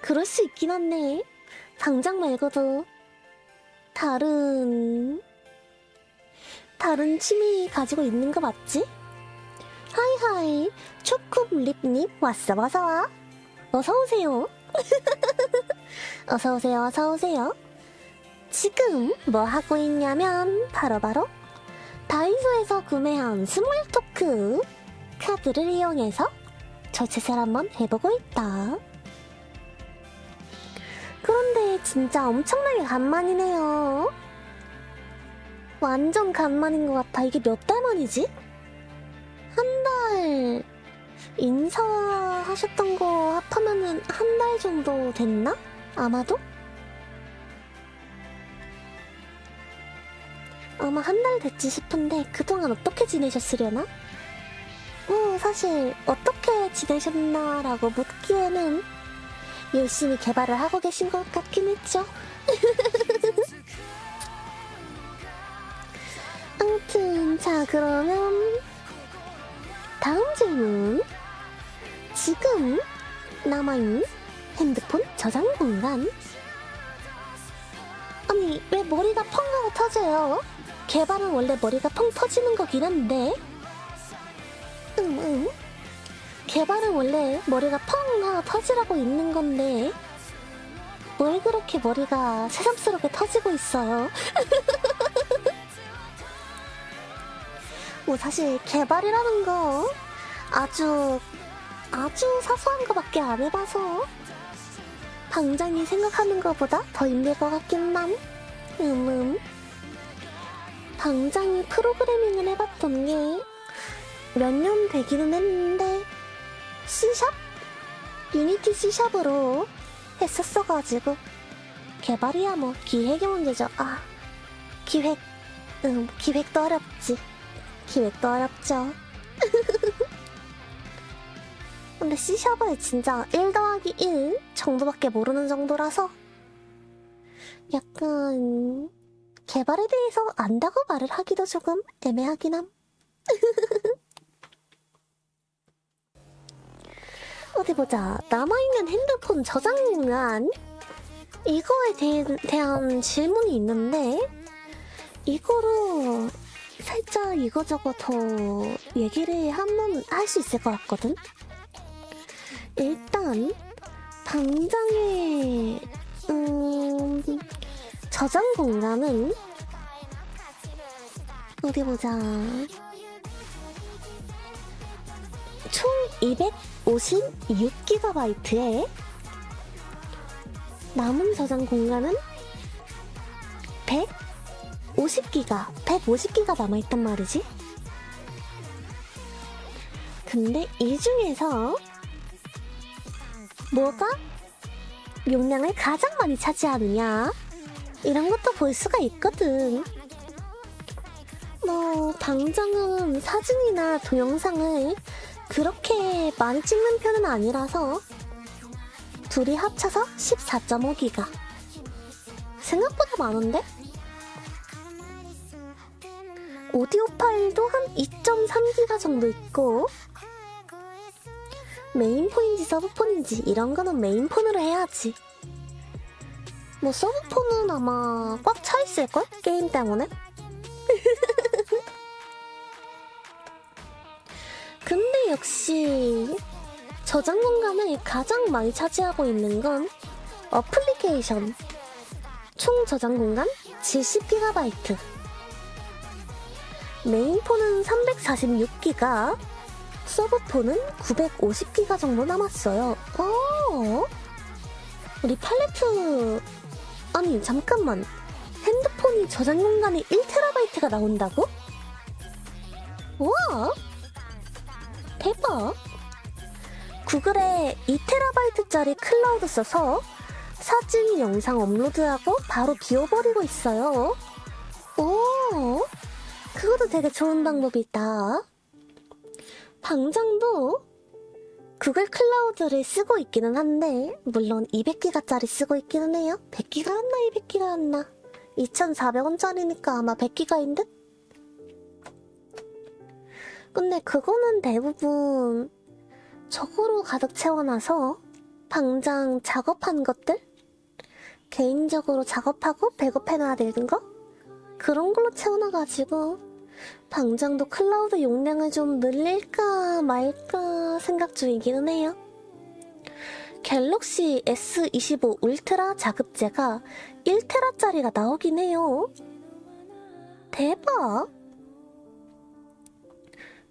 그럴 수 있긴 한데 반장 말고도 다른 취미 가지고 있는 거 맞지? 하이하이, 초코블립님 왔어, 어서와. 어서오세요. 어서오세요, 어서오세요. 지금 뭐 하고 있냐면 바로바로 다이소에서 구매한 스몰 토크 카드를 이용해서 절차를 한번 해보고 있다. 그런데 진짜 엄청나게 간만이네요. 완전 간만인 것 같아. 이게 몇 달 만이지? 한 달 인사하셨던 거 합하면은 한 달 정도 됐나? 아마도? 아마 한 달 됐지 싶은데 그동안 어떻게 지내셨으려나? 사실 어떻게 지내셨나라고 묻기에는 열심히 개발을 하고 계신 것 같긴 했죠. 아무튼 자, 그러면 다음 질문. 지금 남아있는 핸드폰 저장 공간. 아니, 왜 머리가 펑 하고 터져요? 개발은 원래 머리가 펑 터지는 거긴 한데. 개발은 원래 머리가 펑 하고 터지라고 있는 건데 뭘 그렇게 머리가 새삼스럽게 터지고 있어요? 뭐 사실 개발이라는 거 아주 사소한 거밖에 안 해봐서 방장이 생각하는 것보다 더 힘들 것 같긴 함. 방장이 프로그래밍을 해봤던 게 몇 년 되기는 했는데 C샵? 유니티 C샵으로 했었어가지고 개발이야 뭐 기획의 문제죠. 기획도 어렵지. 기획도 어렵죠. 근데 C샵을 진짜 1 더하기 1 정도밖에 모르는 정도라서 약간 개발에 대해서 안다고 말을 하기도 조금 애매하긴 함. 어디 보자. 남아있는 핸드폰 저장 공간, 이거에 대한 질문이 있는데 이거로 살짝 이거저거 더 얘기를 한번 할 수 있을 것 같거든. 일단 방장의 저장 공간은 어디 보자. 총 256GB에 남은 저장 공간은 150GB 남아있단 말이지. 근데 이 중에서 뭐가 용량을 가장 많이 차지하느냐, 이런 것도 볼 수가 있거든. 뭐 당장은 사진이나 동영상을 그렇게 많이 찍는 편은 아니라서 둘이 합쳐서 14.5기가, 생각보다 많은데? 오디오 파일도 한 2.3기가 정도 있고, 메인폰인지 서브폰인지 이런 거는 메인폰으로 해야지. 뭐 서브폰은 아마 꽉 차 있을걸? 게임 때문에? 근데 역시 저장 공간을 가장 많이 차지하고 있는 건 어플리케이션. 총 저장 공간 70GB. 메인폰은 346기가, 서브폰은 950기가 정도 남았어요. 우리 팔레트... 아니 잠깐만, 핸드폰이 저장 공간이 1TB가 나온다고? 우와! 대박! 구글에 2TB짜리 클라우드 써서 사진, 영상 업로드하고 바로 비워버리고 있어요. 오! 그것도 되게 좋은 방법이다. 당장도 구글 클라우드를 쓰고 있기는 한데, 물론 200기가짜리 쓰고 있기는 해요. 100기가였나 200기가였나? 2,400원짜리니까 아마 100기가인 듯? 근데 그거는 대부분 저거로 가득 채워놔서 당장 작업한 것들? 개인적으로 작업하고 백업해놔야 되는 거? 그런 걸로 채워놔가지고 당장도 클라우드 용량을 좀 늘릴까 말까 생각 중이기는 해요. 갤럭시 S25 울트라 자급제가 1TB짜리가 나오긴 해요. 대박!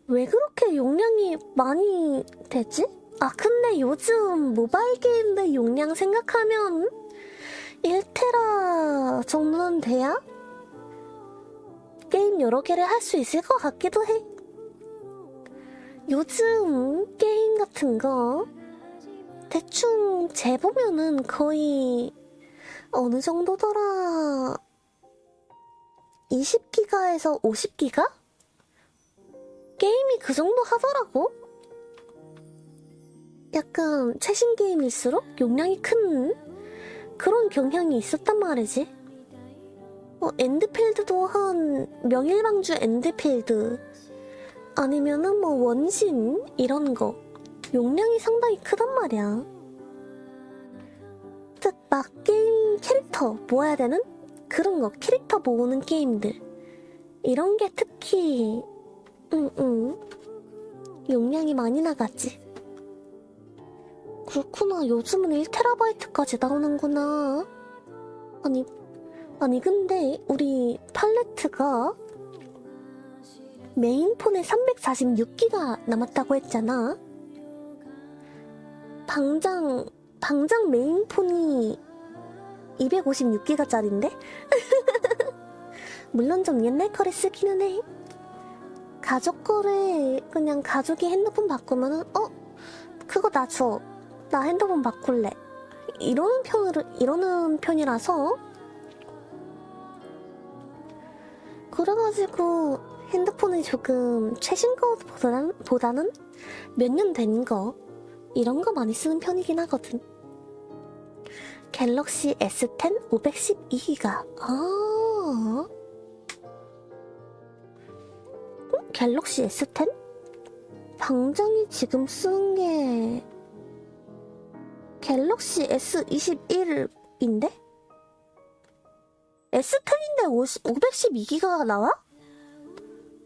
왜 그렇게 용량이 많이 되지? 아, 근데 요즘 모바일 게임들 용량 생각하면 1TB 정도는 돼야 게임 여러 개를 할 수 있을 것 같기도 해. 요즘 게임 같은 거 대충 재보면은 거의 어느 정도더라? 20기가에서 50기가? 게임이 그 정도 하더라고. 약간 최신 게임일수록 용량이 큰 그런 경향이 있었단 말이지. 엔드필드도 한 명일방주 엔드필드 아니면은 뭐 원신 이런 거 용량이 상당히 크단 말이야. 즉 막 게임 캐릭터 모아야 되는 그런 거, 캐릭터 모으는 게임들 이런 게 특히 용량이 많이 나가지. 그렇구나. 요즘은 1TB까지 나오는구나. 아니 근데 우리 팔레트가 메인폰에 346기가 남았다고 했잖아. 당장 메인폰이 256기가짜린데? 물론 좀 옛날 거를 쓰기는 해. 가족 거를 그냥 가족이 핸드폰 바꾸면은 그거 나 줘. 나 핸드폰 바꿀래. 이러는 편이라서 그래가지고 핸드폰을 조금 최신 거보다는 몇 년 된 거 이런 거 많이 쓰는 편이긴 하거든. 갤럭시 S10 512기가. 갤럭시 S10? 당장이 지금 쓰는 게 갤럭시 S21인데? S10인데 512기가가 나와?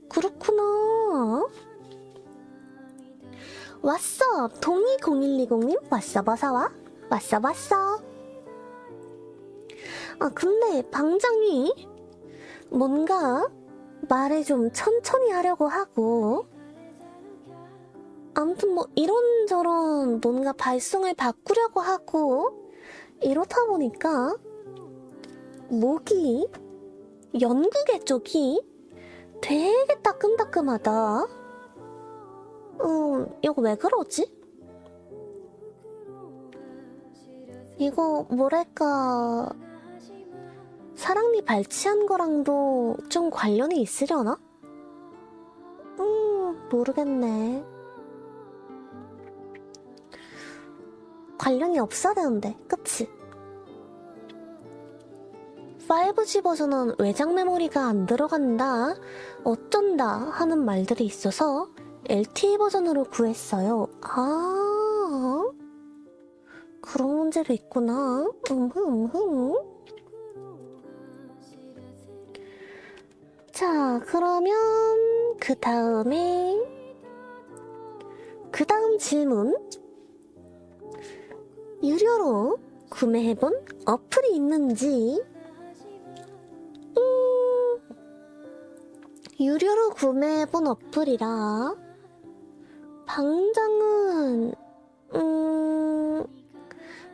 그렇구나. 왔어. 동이0120님 왔어 어서와. 왔어. 아 근데 방장이 뭔가 말을 좀 천천히 하려고 하고, 아무튼 뭐 이런저런 뭔가 발성을 바꾸려고 하고 이렇다 보니까 목이, 연구개 쪽이 되게 따끔따끔하다. 이거 왜 그러지? 이거 뭐랄까, 사랑니 발치한 거랑도 좀 관련이 있으려나? 모르겠네. 관련이 없어야 되는데, 그치? 5G 버전은 외장 메모리가 안 들어간다, 어쩐다 하는 말들이 있어서 LTE 버전으로 구했어요. 아, 그런 문제도 있구나. 자, 그러면 그 다음 질문. 유료로 구매해본 어플이 있는지. 유료로 구매해본 어플이라 방장은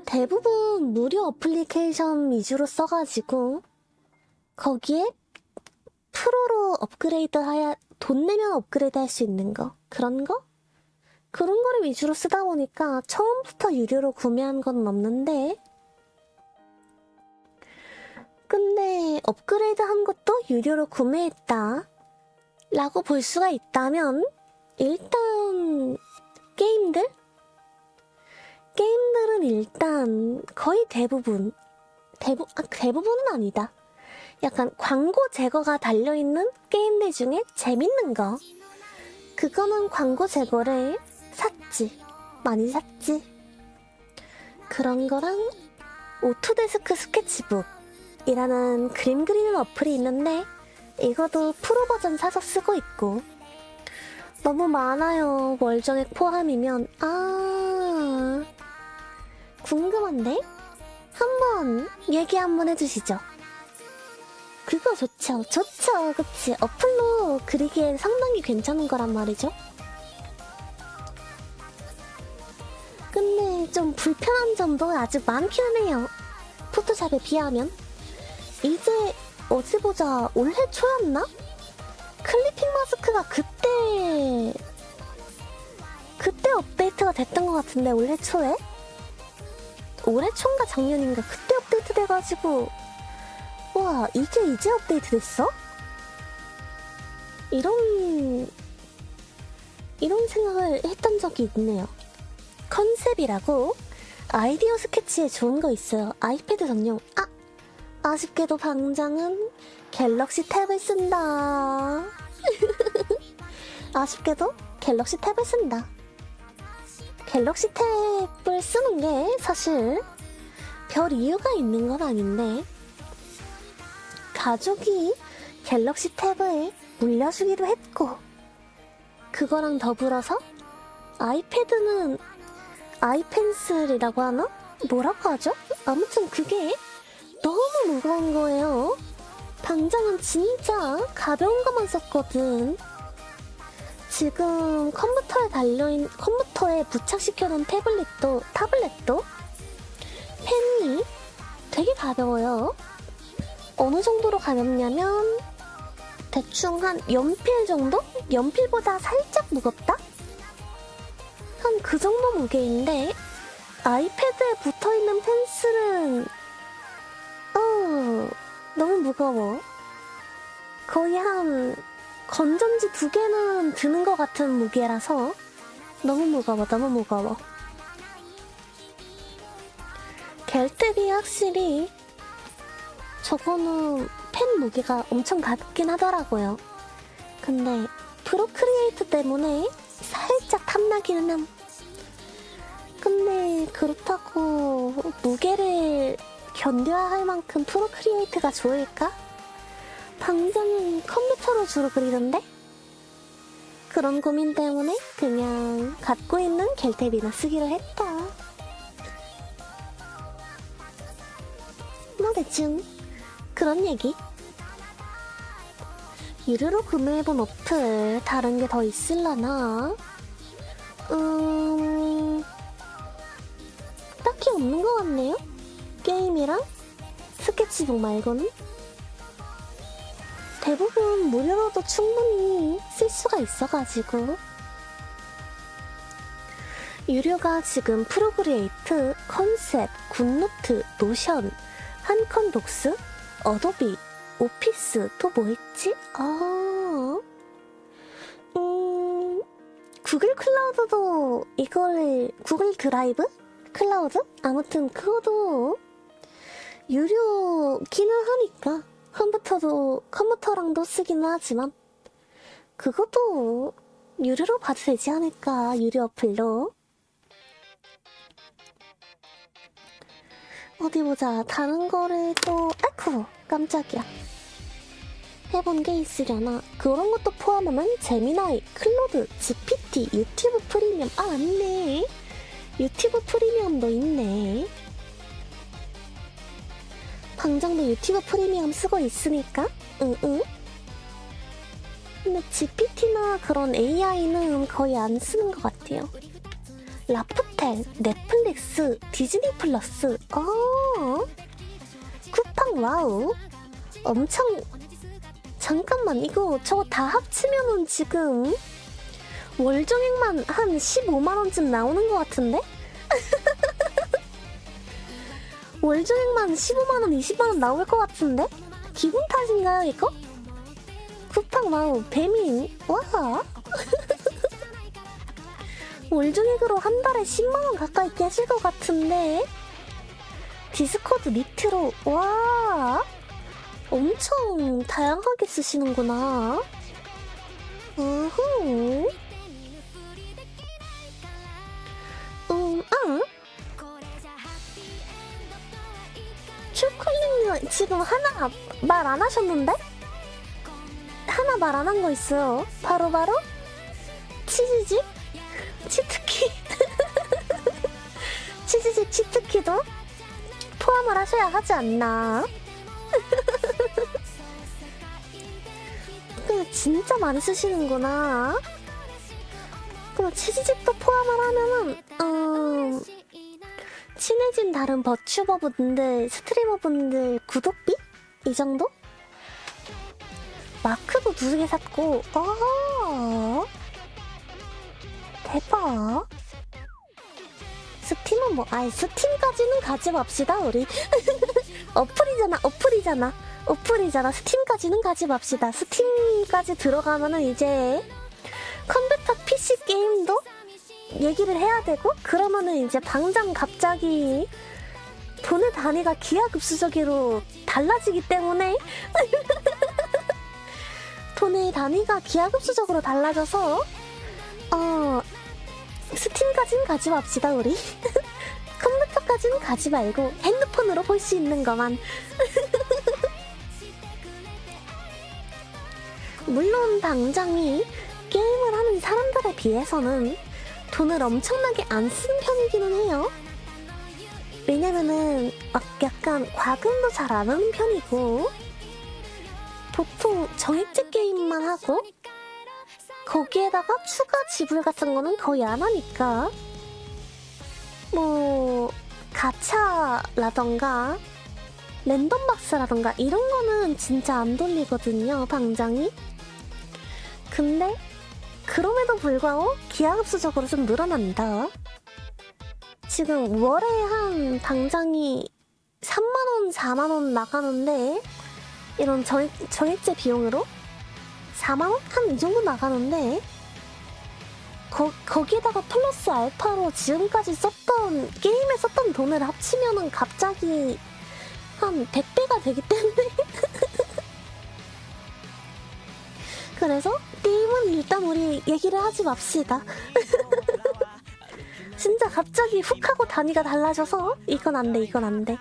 대부분 무료 어플리케이션 위주로 써가지고 거기에 프로로 돈 내면 업그레이드 할 수 있는 거, 그런 거를 위주로 쓰다 보니까 처음부터 유료로 구매한 건 없는데, 근데 업그레이드 한 것도 유료로 구매했다 라고 볼 수가 있다면, 일단 게임들은 일단 거의 대부분은 아니다. 약간 광고 제거가 달려있는 게임들 중에 재밌는 거, 그거는 광고 제거를 많이 샀지. 그런 거랑 오토데스크 스케치북이라는 그림 그리는 어플이 있는데, 이것도 프로 버전 사서 쓰고 있고. 너무 많아요. 월정액 포함이면. 궁금한데? 한번 얘기 한번 해주시죠. 그거 좋죠. 그치. 어플로 그리기엔 상당히 괜찮은 거란 말이죠. 근데 좀 불편한 점도 아직 많기는 해요. 포토샵에 비하면. 이제 어디 보자, 올해 초였나? 클리핑 마스크가 그때 업데이트가 됐던 것 같은데, 올해 초에? 올해 초인가 작년인가 그때 업데이트 돼가지고, 와, 이제 업데이트 됐어? 이런 생각을 했던 적이 있네요. 컨셉이라고 아이디어 스케치에 좋은 거 있어요. 아이패드 전용. 아쉽게도 방장은 갤럭시 탭을 쓴다. 아쉽게도 갤럭시 탭을 쓴다. 갤럭시 탭을 쓰는 게 사실 별 이유가 있는 건 아닌데, 가족이 갤럭시 탭을 물려주기도 했고, 그거랑 더불어서 아이패드는 아이펜슬이라고 하나? 뭐라고 하죠? 아무튼 그게 너무 무거운 거예요. 방장은 진짜 가벼운 것만 썼거든. 지금 컴퓨터에 부착시켜놓은 타블렛도 펜이 되게 가벼워요. 어느 정도로 가볍냐면 대충 한 연필 정도? 연필보다 살짝 무겁다? 한 그 정도 무게인데, 아이패드에 붙어있는 펜슬은 너무 무거워. 거의 한 건전지 2개는 드는 것 같은 무게라서 너무 무거워. 갤탭이 확실히 저거는 펜 무게가 엄청 가볍긴 하더라고요. 근데 프로크리에이트 때문에 살짝 탐나기는 함. 근데 그렇다고 무게를 견뎌야 할 만큼 프로크리에이트가 좋을까? 방장은 컴퓨터로 주로 그리던데? 그런 고민 때문에 그냥 갖고 있는 갤탭이나 쓰기로 했다. 뭐 대충 그런 얘기. 유료로 구매해본 어플 다른 게 더 있을라나? 딱히 없는 것 같네요? 게임이랑 스케치북 말고는? 대부분 무료로도 충분히 쓸 수가 있어가지고. 유료가 지금 프로그레이트, 컨셉, 굿노트, 노션, 한컨독스, 어도비, 오피스, 또 뭐 있지? 구글 클라우드도 구글 드라이브? 클라우드? 아무튼 그거도 유료기는 하니까 컴퓨터랑도 쓰기는 하지만 그것도 유료로 봐도 되지 않을까. 유료 어플로. 어디 보자. 다른 거를 또 아이쿠 깜짝이야. 해본 게 있으려나. 그런 것도 포함하면 제미나이, 클로드, GPT, 유튜브 프리미엄. 아 맞네. 유튜브 프리미엄도 있네. 방장도 유튜브 프리미엄 쓰고 있으니까. 응응. 근데 GPT나 그런 AI는 거의 안 쓰는 것 같아요. 라프텔, 넷플릭스, 디즈니 플러스. 쿠팡 와우. 엄청. 잠깐만, 이거 저거 다 합치면은 지금 월정액만 한 15만원쯤 나오는 것 같은데? 월정액만 15만원, 20만원 나올 것 같은데? 기분 탓인가요, 이거? 쿠팡 와우, 배민, 와. 월정액으로 한 달에 10만원 가까이 깨질 것 같은데? 디스코드 니트로, 와. 엄청 다양하게 쓰시는구나. 초콜릿님 지금 하나 말 안 하셨는데? 하나 말 안 한 거 있어요. 바로 치즈집 치트키. 치즈집 치트키도 포함을 하셔야 하지 않나? 진짜 많이 쓰시는구나. 그럼 치즈집도 포함을 하면은 친해진 다른 버튜버분들, 스트리머분들 구독비? 이 정도? 마크도 2개 샀고. 대박. 스팀은 뭐, 스팀까지는 가지 맙시다, 우리. 어플이잖아. 스팀까지는 가지 맙시다. 스팀까지 들어가면은 이제 컴퓨터 PC 게임도 얘기를 해야 되고, 그러면은 이제 당장 갑자기 돈의 단위가 기하급수적으로 달라지기 때문에 돈의 단위가 기하급수적으로 달라져서 스팀까지는 가지 맙시다, 우리. 컴퓨터까지는 가지 말고 핸드폰으로 볼 수 있는 것만. 물론 당장이 게임을 하는 사람들에 비해서는 돈을 엄청나게 안 쓰는 편이기는 해요. 왜냐면은 약간 과금도 잘 안 하는 편이고, 보통 정액제 게임만 하고 거기에다가 추가 지불 같은 거는 거의 안 하니까, 뭐 가차라던가 랜덤박스라던가 이런 거는 진짜 안 돌리거든요, 당장이. 근데 그럼에도 불구하고 기하급수적으로 좀 늘어난다. 지금 월에 한 당장이 3만원, 4만원 나가는데, 이런 정액제 비용으로 4만원? 한 이 정도 나가는데, 거기에다가 플러스 알파로 지금까지 게임에 썼던 돈을 합치면은 갑자기 한 100배가 되기 때문에 그래서 게임은 일단 우리 얘기를 하지 맙시다. 진짜 갑자기 훅 하고 단위가 달라져서 이건 안 돼.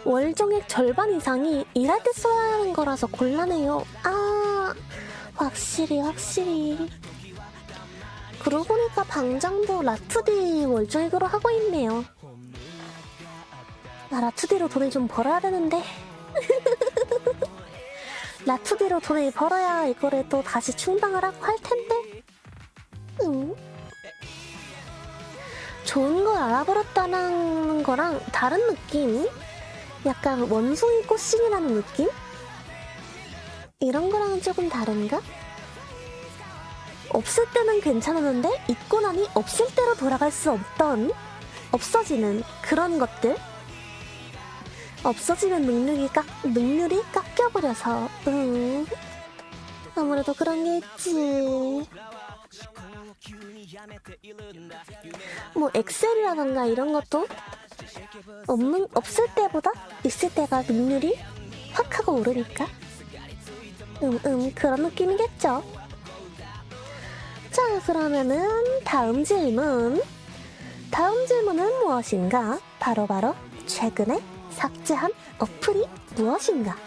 월정액 절반 이상이 일할 때 써야 하는 거라서 곤란해요. 확실히. 그러고 보니까 방장도 라투디 월정액으로 하고 있네요. 라투디로 돈을 좀 벌어야 되는데. 라투디로 돈을 벌어야 이거를 또 다시 충당을 하고 할 텐데. 좋은 걸 알아버렸다는 거랑 다른 느낌? 약간 원숭이 꽃신이라는 느낌? 이런 거랑은 조금 다른가? 없을 때는 괜찮았는데 있고 나니 없을 때로 돌아갈 수 없던, 없어지는 그런 것들? 없어지는 능률이 깎여버려서 아무래도 그런 게 있지. 뭐 엑셀이라던가 이런 것도 없을 때보다 있을 때가 능률이 확 하고 오르니까. 그런 느낌이겠죠. 자, 그러면은 다음 질문은 무엇인가? 바로 최근에 삭제한 어플이 무엇인가?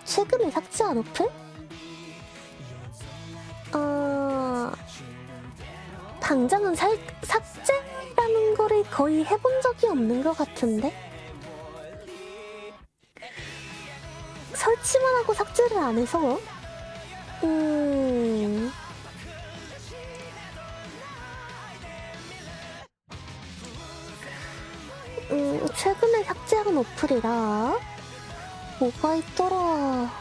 최근에 삭제한 어플? 당장은 삭제라는 거를 거의 해본 적이 없는 것 같은데? 설치만 하고 삭제를 안 해서? 최근에 삭제한 어플이라 뭐가 있더라.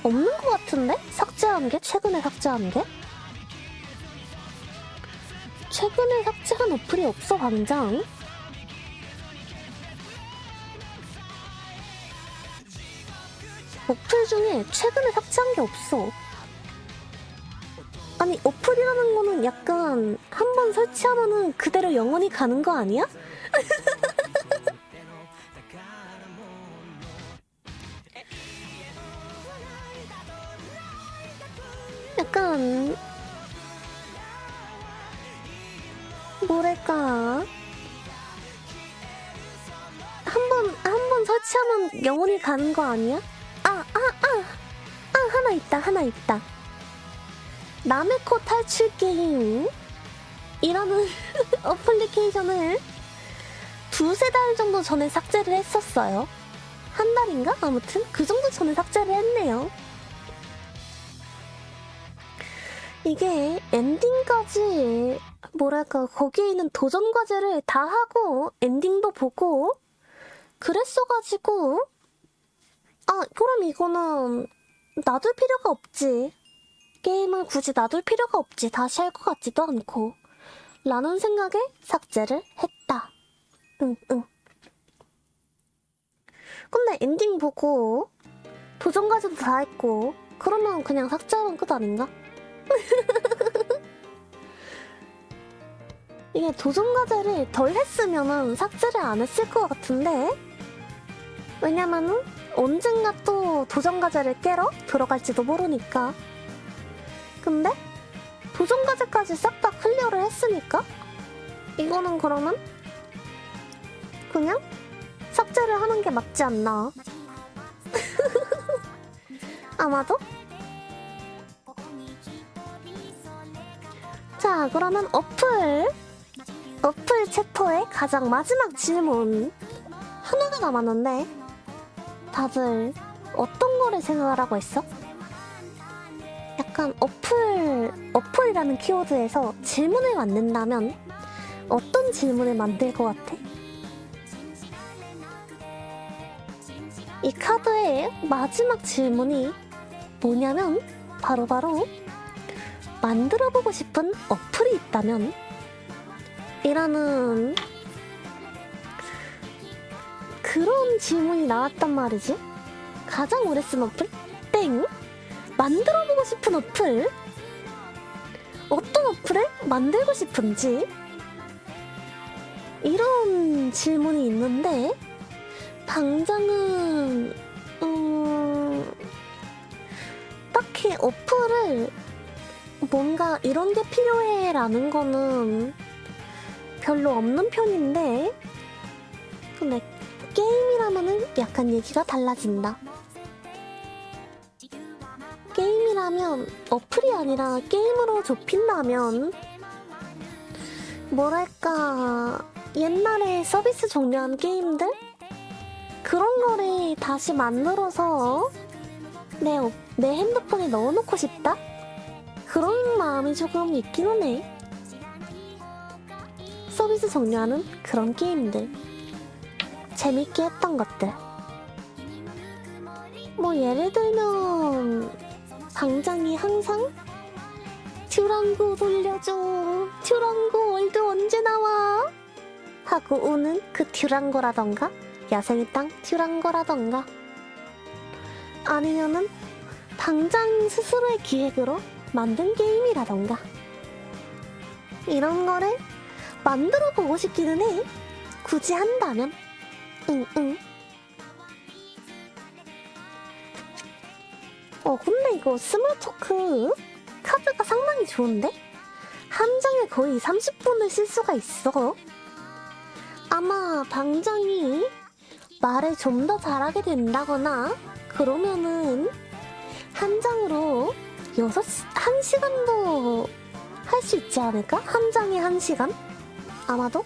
없는 것 같은데? 삭제한 게? 최근에 삭제한 게? 최근에 삭제한 어플이 없어, 당장. 어플 중에 최근에 삭제한 게 없어. 아니, 어플이라는 거는 약간 한번 설치하면은 그대로 영원히 가는 거 아니야? 약간 뭐랄까, 한 번 설치하면 영원히 가는 거 아니야? 하나 있다. 남의 코 탈출 게임 이라는 어플리케이션을 2~3달 정도 전에 삭제를 했었어요. 한 달인가? 아무튼 그 정도 전에 삭제를 했네요. 이게 엔딩까지 뭐랄까, 거기에 있는 도전 과제를 다 하고 엔딩도 보고 그랬어가지고, 그럼 이거는 놔둘 필요가 없지. 게임을 굳이 놔둘 필요가 없지. 다시 할 것 같지도 않고 라는 생각에 삭제를 했다. 근데 엔딩 보고 도전 과제도 다 했고 그러면 그냥 삭제하면 끝 아닌가? 이게 도전 과제를 덜 했으면은 삭제를 안 했을 것 같은데, 왜냐면은 언젠가 또 도전 과제를 깨러 들어갈지도 모르니까. 근데 도전 과제까지 싹 다 클리어를 했으니까 이거는 그러면 그냥 삭제를 하는 게 맞지 않나. 아마도? 자, 그러면 어플 챕터의 가장 마지막 질문 하나가 남았는데 다들 어떤 거를 생각을 하고 있어? 약간 어플이라는 키워드에서 질문을 만든다면 어떤 질문을 만들 것 같아? 이 카드의 마지막 질문이 뭐냐면 바로 만들어보고 싶은 어플이 있다면 이라는 그런 질문이 나왔단 말이지. 가장 오래 쓴 어플? 땡! 만들어보고 싶은 어플? 어떤 어플을 만들고 싶은지? 이런 질문이 있는데 당장은 딱히 어플을 뭔가 이런 게 필요해 라는 거는 별로 없는 편인데, 근데 게임이라면은 약간 얘기가 달라진다. 게임이라면, 어플이 아니라 게임으로 좁힌다면 뭐랄까, 옛날에 서비스 종료한 게임들? 그런 거를 다시 만들어서 내 핸드폰에 넣어놓고 싶다? 그런 마음이 조금 있기는 해. 서비스 종료하는 그런 게임들, 재밌게 했던 것들. 뭐 예를 들면 방장이 항상 듀랑고 돌려줘, 듀랑고 월드 언제 나와? 하고 우는 그 듀랑고라던가, 야생의 땅 듀랑고라던가, 아니면은 방장 스스로의 기획으로 만든 게임이라던가 이런 거를 만들어 보고 싶기는 해. 굳이 한다면. 응. 근데 이거 스몰토크 카드가 상당히 좋은데? 한 장에 거의 30분을 쓸 수가 있어. 아마 방장이 말을 좀 더 잘하게 된다거나 그러면은 한 장으로 1시간도 할 수 있지 않을까? 한 장에 1시간? 아마도?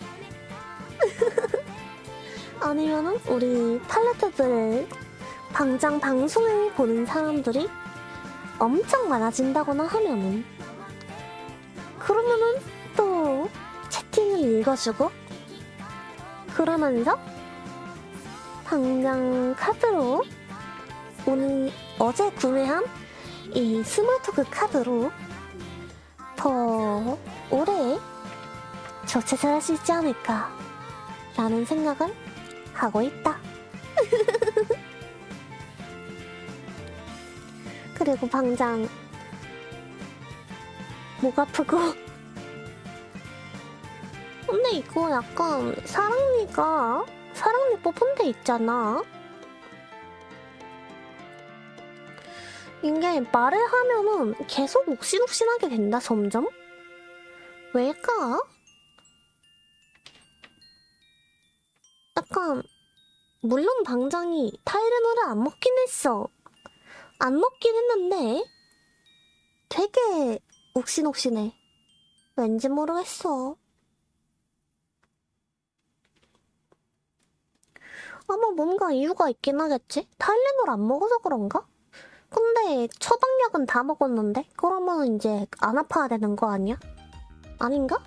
아니면은 우리 팔레트들 방장 방송을 보는 사람들이 엄청 많아진다거나 하면은 그러면은 또 채팅을 읽어주고 그러면서 방장 카드로 어제 구매한 이 스몰토크 카드로 더 오래 저체를 할 수 있지 않을까 라는 생각을 하고 있다. 그리고 방장 목 아프고 근데 이거 약간 사랑니 뽑은 데 있잖아. 이게 말을 하면은 계속 옥신옥신하게 된다 점점. 왜일까? 약간 물론 방장이 타이레놀을 안 먹긴 했어. 안 먹긴 했는데 되게 옥신옥신해. 왠지 모르겠어. 아마 뭔가 이유가 있긴 하겠지? 타이레놀 안 먹어서 그런가? 근데 처방약은 다 먹었는데? 그러면 이제 안 아파야 되는 거 아니야? 아닌가?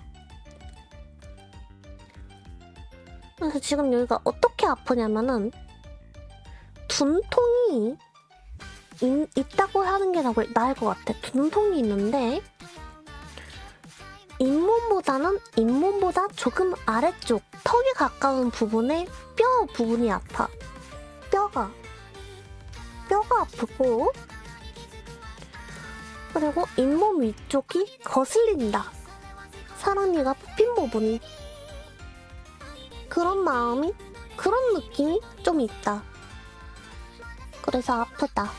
그래서 지금 여기가 어떻게 아프냐면은 둔통이 있다고 하는 게 나을 것 같아. 둔통이 있는데 잇몸보다 조금 아래쪽 턱에 가까운 부분에 뼈 부분이 아파. 뼈가 아프고 그리고 잇몸 위쪽이 거슬린다. 사랑니가 뽑힌 부분이 그런 느낌이 좀 있다. 그래서 아프다.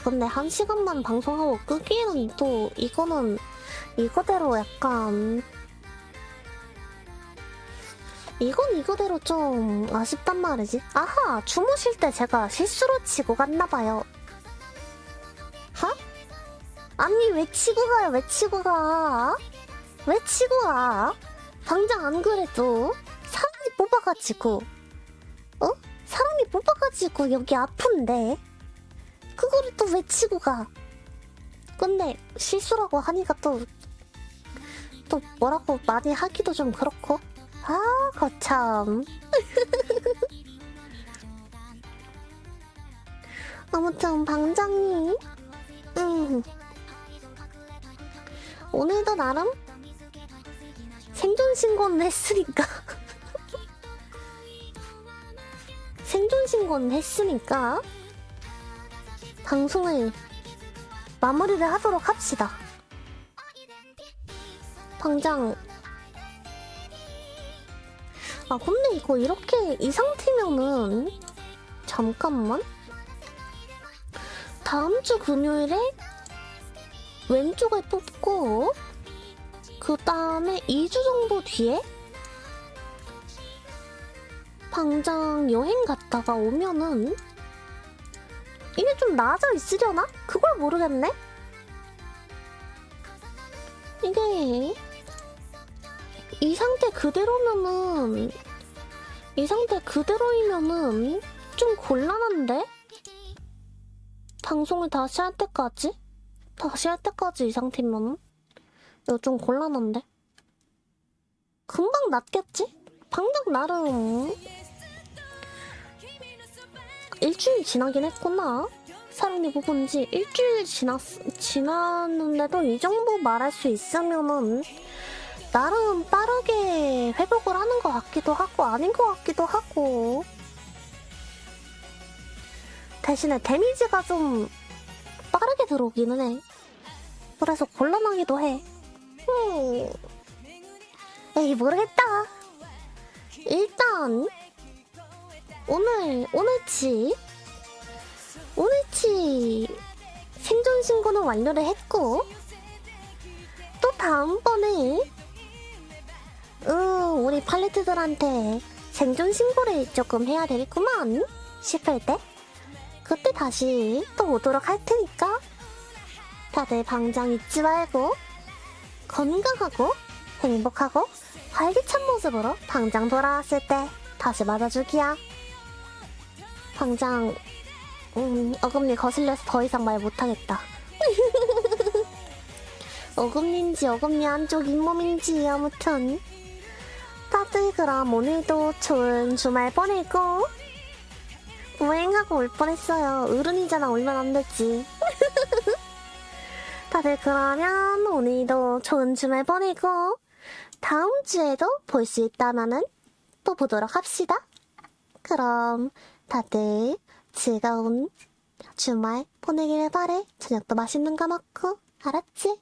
근데 1시간만 방송하고 끄기에는 또 이거대로 약간 이거대로 좀 아쉽단 말이지. 아하! 주무실 때 제가 실수로 치고 갔나봐요. 하? 아니 왜 치고 가요? 왜 치고 가? 당장 안 그래도 사람이 뽑아가지고 여기 아픈데 그거를 또 왜 치고 가? 근데 실수라고 하니까 또 뭐라고 많이 하기도 좀 그렇고. 거참. 아무튼 방장님 오늘도 나름 생존 신고는 했으니까 방송을 마무리를 하도록 합시다. 방장 근데 이거 이렇게 이 상태면은 잠깐만 다음 주 금요일에 왼쪽을 뽑고 그 다음에 2주 정도 뒤에 방장 여행 갔다가 오면은 이게 좀 나아져 있으려나? 그걸 모르겠네? 이게 이 상태 그대로이면은 좀 곤란한데? 방송을 다시 할 때까지 이 상태면은 이거 좀 곤란한데? 금방 낫겠지? 방장 나름 일주일 지나긴 했구나. 사랑니 뽑은 지 일주일 지났는데도 이 정도 말할 수 있으면은 나름 빠르게 회복을 하는 것 같기도 하고 아닌 것 같기도 하고 대신에 데미지가 좀 빠르게 들어오기는 해. 그래서 곤란하기도 해. 에이, 모르겠다. 일단 오늘치 생존 신고는 완료를 했고, 또 다음번에 우리 팔레트들한테 생존 신고를 조금 해야 되겠구만 싶을 때 그때 다시 또 오도록 할 테니까 다들 방장 잊지 말고 건강하고 행복하고 활기찬 모습으로 방장 돌아왔을 때 다시 맞아주기야. 방장 어금니 거슬려서 더 이상 말 못하겠다. 어금니인지 어금니 안쪽 잇몸인지 아무튼 다들 그럼 오늘도 좋은 주말 보내고 우행하고 올 뻔했어요. 어른이잖아. 울면 안 되지. 다들 그러면 오늘도 좋은 주말 보내고 다음 주에도 볼 수 있다면은 또 보도록 합시다. 그럼 다들 즐거운 주말 보내길 바래. 저녁도 맛있는 거 먹고. 알았지?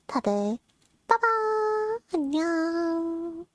다들 빠바 안녕.